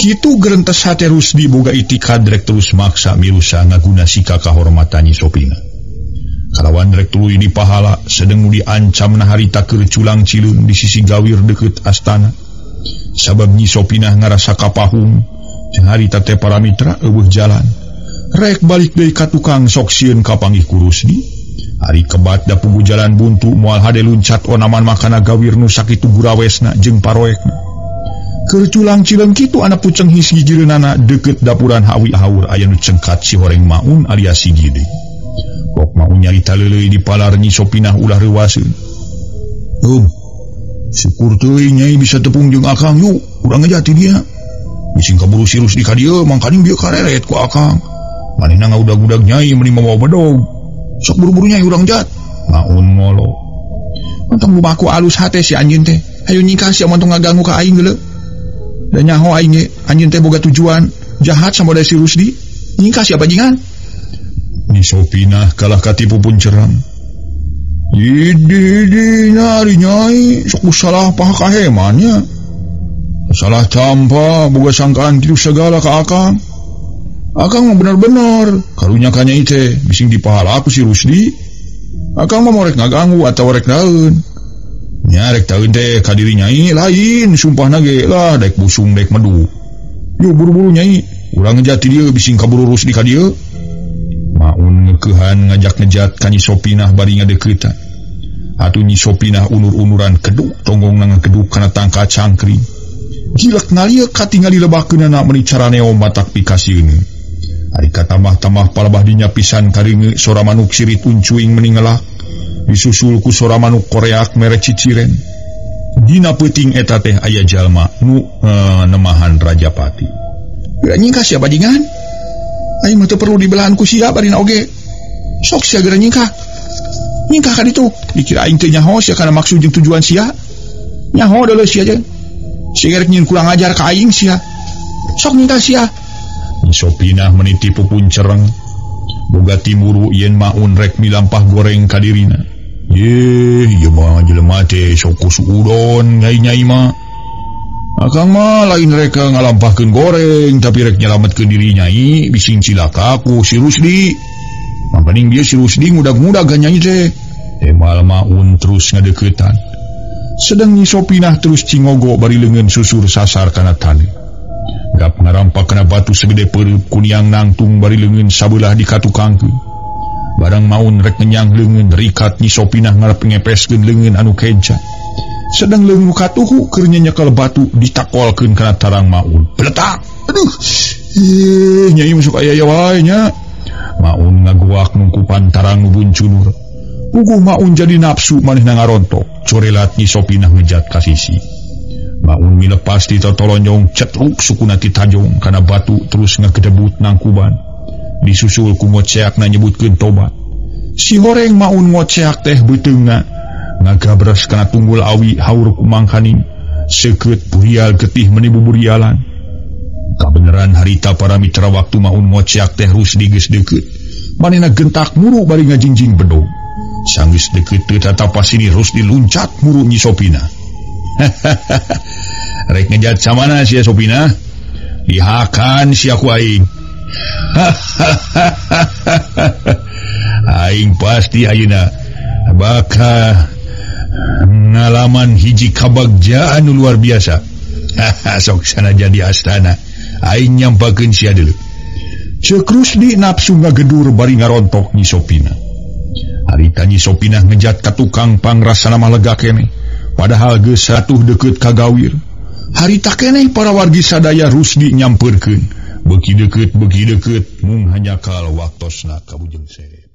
Kitu gerentes hate Rusdi boga itikad rek terus maksa mirusa ngagunasi ka kahormatan Nyi Sopina. Kalawan rek tuluy di pahala sedeng diancam na harita keur culang cileung di sisi gawir deukeut astana. Sabab Nyi Sopina ngarasa kapahung jeung harita teh para mitra eueuh jalan. Rek balik deui ka tukang sok sieun ka panggih ku Rusdi. Ari kebat da pugu jalan buntu moal hade luncat onaman makana gawir nu sakitu gurawesna jeung paroekna. Keur culang cileung kitu anak puceng hiji gireunana deukeut dapuran hawi haur aya nu cengkat si Horeng Maun alias si Gide. Pok Maun nyarita leuleuy di palar Nyi Sopina ulah reuwaseun. Syukur teuing Nyai bisa tepung jeung akang yuk, urang ngejati dia. Bising kaburu si Rusdi ka dieu mangkani bieu kareret ku akang. Manehna ngaudag-udag Nyai meuni mawa bedog. Sok buru-buru Nyai urang jat. Maun ngolo. Montong lumaku alus hate si anjeun teh. Hayu nyingkah sia montong ngaganggu ka aing geuleuh. Dan nyaho aing anjeun teh boga tujuan jahat sama si Rusdi. Nyingkah siapa jingan? Nyi Sopina kalah katipu pun cerang. Idi nyari Nyai sok salah paha kahemannya. Salah campa boga sangkaan kitu segala ka akang. Akang mah benar-benar karunya ka Nyai teh bising dipahala aku si Rusdi. Akang mah morek ngaganggu atawa rek naeun. Nyarek taeun teh ka diri Nyai lain sumpahna ge lah daek busung daek medu. Yuk buru-buru Nyai, urang ngejati dieu bising kaburu Rusdi ka dieu. Maun ngeukehan ngajak-ngejat ka Nyi Sopina bari ngadeuketan. Atuh Nyi Sopina unur-unuran keduk tonggongna ngakeduk kana tangka cangkring. Gilek ngalieu katingali lebakeunana meuni caraneo matak pikasieun. Ari katamah-tamah palebah dinya pisan karinge sora manuk sirit uncuing meningelak. Disusul ku sora manuk koreak mere ciciren. Dina peuting eta teh aya jalma nu nemahan Rajapati. Geura nyingkah sia bajingan? Aing mah teu perlu dibelahan ku sia barina oge. Sok sia geura nyingkah. Nyingkah ka ditu. Dikira aing teu nyaho sia kana maksud jeung tujuan sia. Nyaho deuleu sia jeung. Sia rek nyieun kurang ajar ka aing sia. Sok nyingkah sia. Nyi Sopina meniti pupun cereng. Boga timuru yen Maun rek milampah goreng ka dirina. Ieu mah jelema teh sok kusuudon nyai-nyai mah. Akang mah lain rek ngalampahkeun goreng tapi rek nyalametkeun diri Nyai bising cilaka ku si Rusdi. Mangkaning dia si Rusdi ngudag-ngudag ka Nyai teh. Emal Maun terus ngadeuketan. Sedang Nyi Sopina terus cingogo bari leungeun susur sasar kana tali. Gap ngarampak kana batu segede peureub kuniang nangtung bari leungeun sabelah di katukangkeun. Barang Maun rek ngenyang leungeun rikat Nyi Sopina ngarep ngepeskeun leungeun anu kenca. Sedang leungeun katuhu keur nyenyekel batu ditakolkeun kana tarang Maun. Peletak. Aduh. Nyai masuk aya wae nya. Maun ngaguak nungkupan tarang nu buncunur. Puguh Maun jadi nafsu manehna ngarontok. Corelat Nyi Sopina ngejat ka sisi. Maun milepas di totolonyong cetruk sukuna ti tajong kana batu terus ngagedebut nangkuban. Disusul ku ngoceakna nyebutkeun tobat. Si Horeng Maun ngoceak teh beuteungna ngagabres kana tunggul awi haur ku mangkaning seukeut burial getih meuni buburialan. Kabeneran harita para mitra waktu Maun ngoceak teh Rusdi geus deukeut. Manehna gentak muru bari ngajingjing bedog. Sanggeus deukeut teu tatapa sini Rusdi luncat muru Nyi Sopina. Rek ngejat samana sia Sopina? Dihakan sia ku aing. Aing pasti ayeuna bakal ngalaman hiji kabagjaan nu luar biasa. Sok sana jadi astana. Aing nyampakeun sia deuleu. Ceuk Rusdi nafsu ngagedur bari ngarontok Nyi Sopina. Harita Nyi Sopina ngejat ka tukang pangrasana mah lega keneh. Padahal geus atuh deukeut ka gawir. Harita keneh para wargi sadaya Rusdi nyampeurkeun. Beuki deukeut mung hanyakal waktosna kabujeng sere.